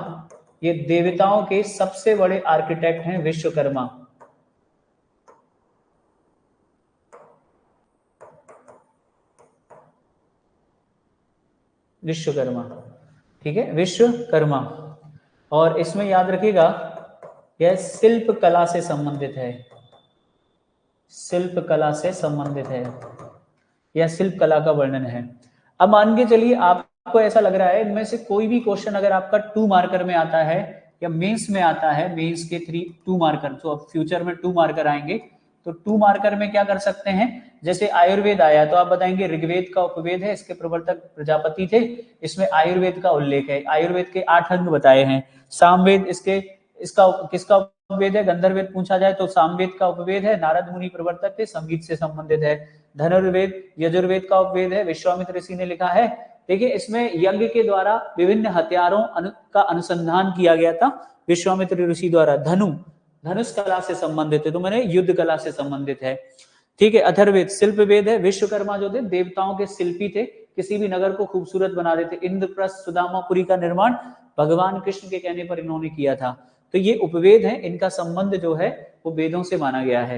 A: ये देवताओं के सबसे बड़े आर्किटेक्ट हैं विश्वकर्मा। विश्वकर्मा, ठीक है, विश्वकर्मा। और इसमें याद रखिएगा यह शिल्प कला से संबंधित है। शिल्प कला से संबंधित है, यह शिल्प कला का वर्णन है। अब मान के चलिए आपको ऐसा लग रहा है इनमें से कोई भी क्वेश्चन अगर आपका 2 मार्कर में आता है या मेंस में आता है, मेंस के 2 मार्कर, तो अब फ्यूचर में 2 मार्कर आएंगे, तो 2 मार्कर में क्या कर सकते हैं? जैसे आयुर्वेद आया तो आप बताएंगे ऋग्वेद का उपवेद है, इसके प्रवर्तक प्रजापति थे, इसमें आयुर्वेद का उल्लेख है। आयुर्वेद के 8 अंग बताए हैं। सामवेद इसका किसका उपवेद है? गंधर्ववेद पूछा जाए तो सामवेद का उपवेद है, नारद मुनि प्रवर्तक थे, संगीत से संबंधित है। धनुर्वेद यजुर्वेद का उपवेद है, विश्वामित्र ऋषि ने लिखा है। देखिए इसमें यज्ञ के द्वारा विभिन्न हथियारों का अनुसंधान किया गया था विश्वामित्र ऋषि द्वारा। धनुष कला से संबंधित है, तो मैंने युद्ध कला से संबंधित है, ठीक है। अथर्ववेद शिल्पवेद है। विश्वकर्मा जो थे देवताओं के शिल्पी थे, किसी भी नगर को खूबसूरत बना देते। इंद्रप्रस्थ सुदामापुरी का निर्माण भगवान कृष्ण के कहने पर इन्होंने किया था। तो ये उपवेद है, इनका संबंध जो है वो वेदों से माना गया है।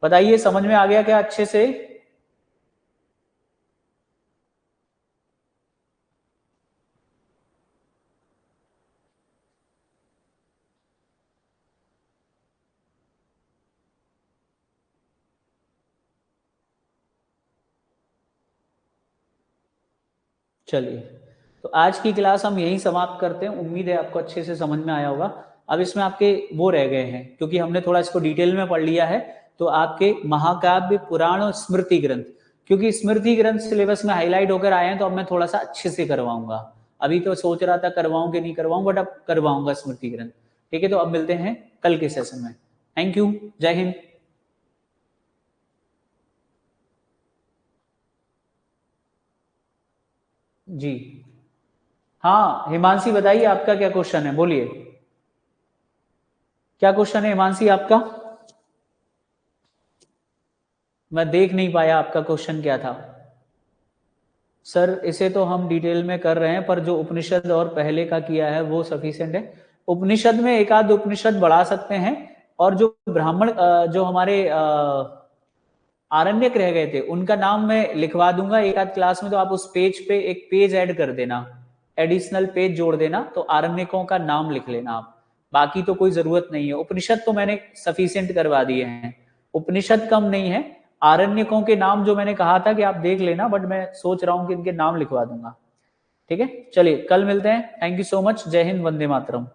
A: बताइए समझ में आ गया क्या अच्छे से? चलिए, तो आज की क्लास हम यहीं समाप्त करते हैं। उम्मीद है आपको अच्छे से समझ में आया होगा। अब इसमें आपके वो रह गए हैं, क्योंकि हमने थोड़ा इसको डिटेल में पढ़ लिया है, तो आपके महाकाव्य, पुराण और स्मृति ग्रंथ, क्योंकि स्मृति ग्रंथ सिलेबस में हाईलाइट होकर आए हैं तो अब मैं थोड़ा सा अच्छे से करवाऊंगा। अभी तो सोच रहा था करवाऊं कि नहीं करवाऊं, बट अब करवाऊंगा स्मृति ग्रंथ, ठीक है। तो अब मिलते हैं कल के सेशन में। थैंक यू, जय हिंद। जी हाँ, हिमांशी बताइए आपका क्या क्वेश्चन है, बोलिए क्या क्वेश्चन है हिमांशी आपका? मैं देख नहीं पाया आपका क्वेश्चन क्या था। सर इसे तो हम डिटेल में कर रहे हैं, पर जो उपनिषद और पहले का किया है वो सफिशिएंट है। उपनिषद में एक आध उपनिषद बढ़ा सकते हैं, और जो ब्राह्मण जो हमारे आरण्यक रह गए थे उनका नाम मैं लिखवा दूंगा एक आध क्लास में, तो आप उस पेज पे एक पेज ऐड कर देना, एडिशनल पेज जोड़ देना, तो आरण्यकों का नाम लिख लेना आप। बाकी तो कोई जरूरत नहीं है। उपनिषद तो मैंने सफिशिएंट करवा दिए हैं, उपनिषद कम नहीं है। आरण्यकों के नाम जो मैंने कहा था कि आप देख लेना, बट मैं सोच रहा हूं कि इनके नाम लिखवा दूंगा, ठीक है, चलिए कल मिलते हैं। Thank you so much. जय हिंद, वंदे मातरम।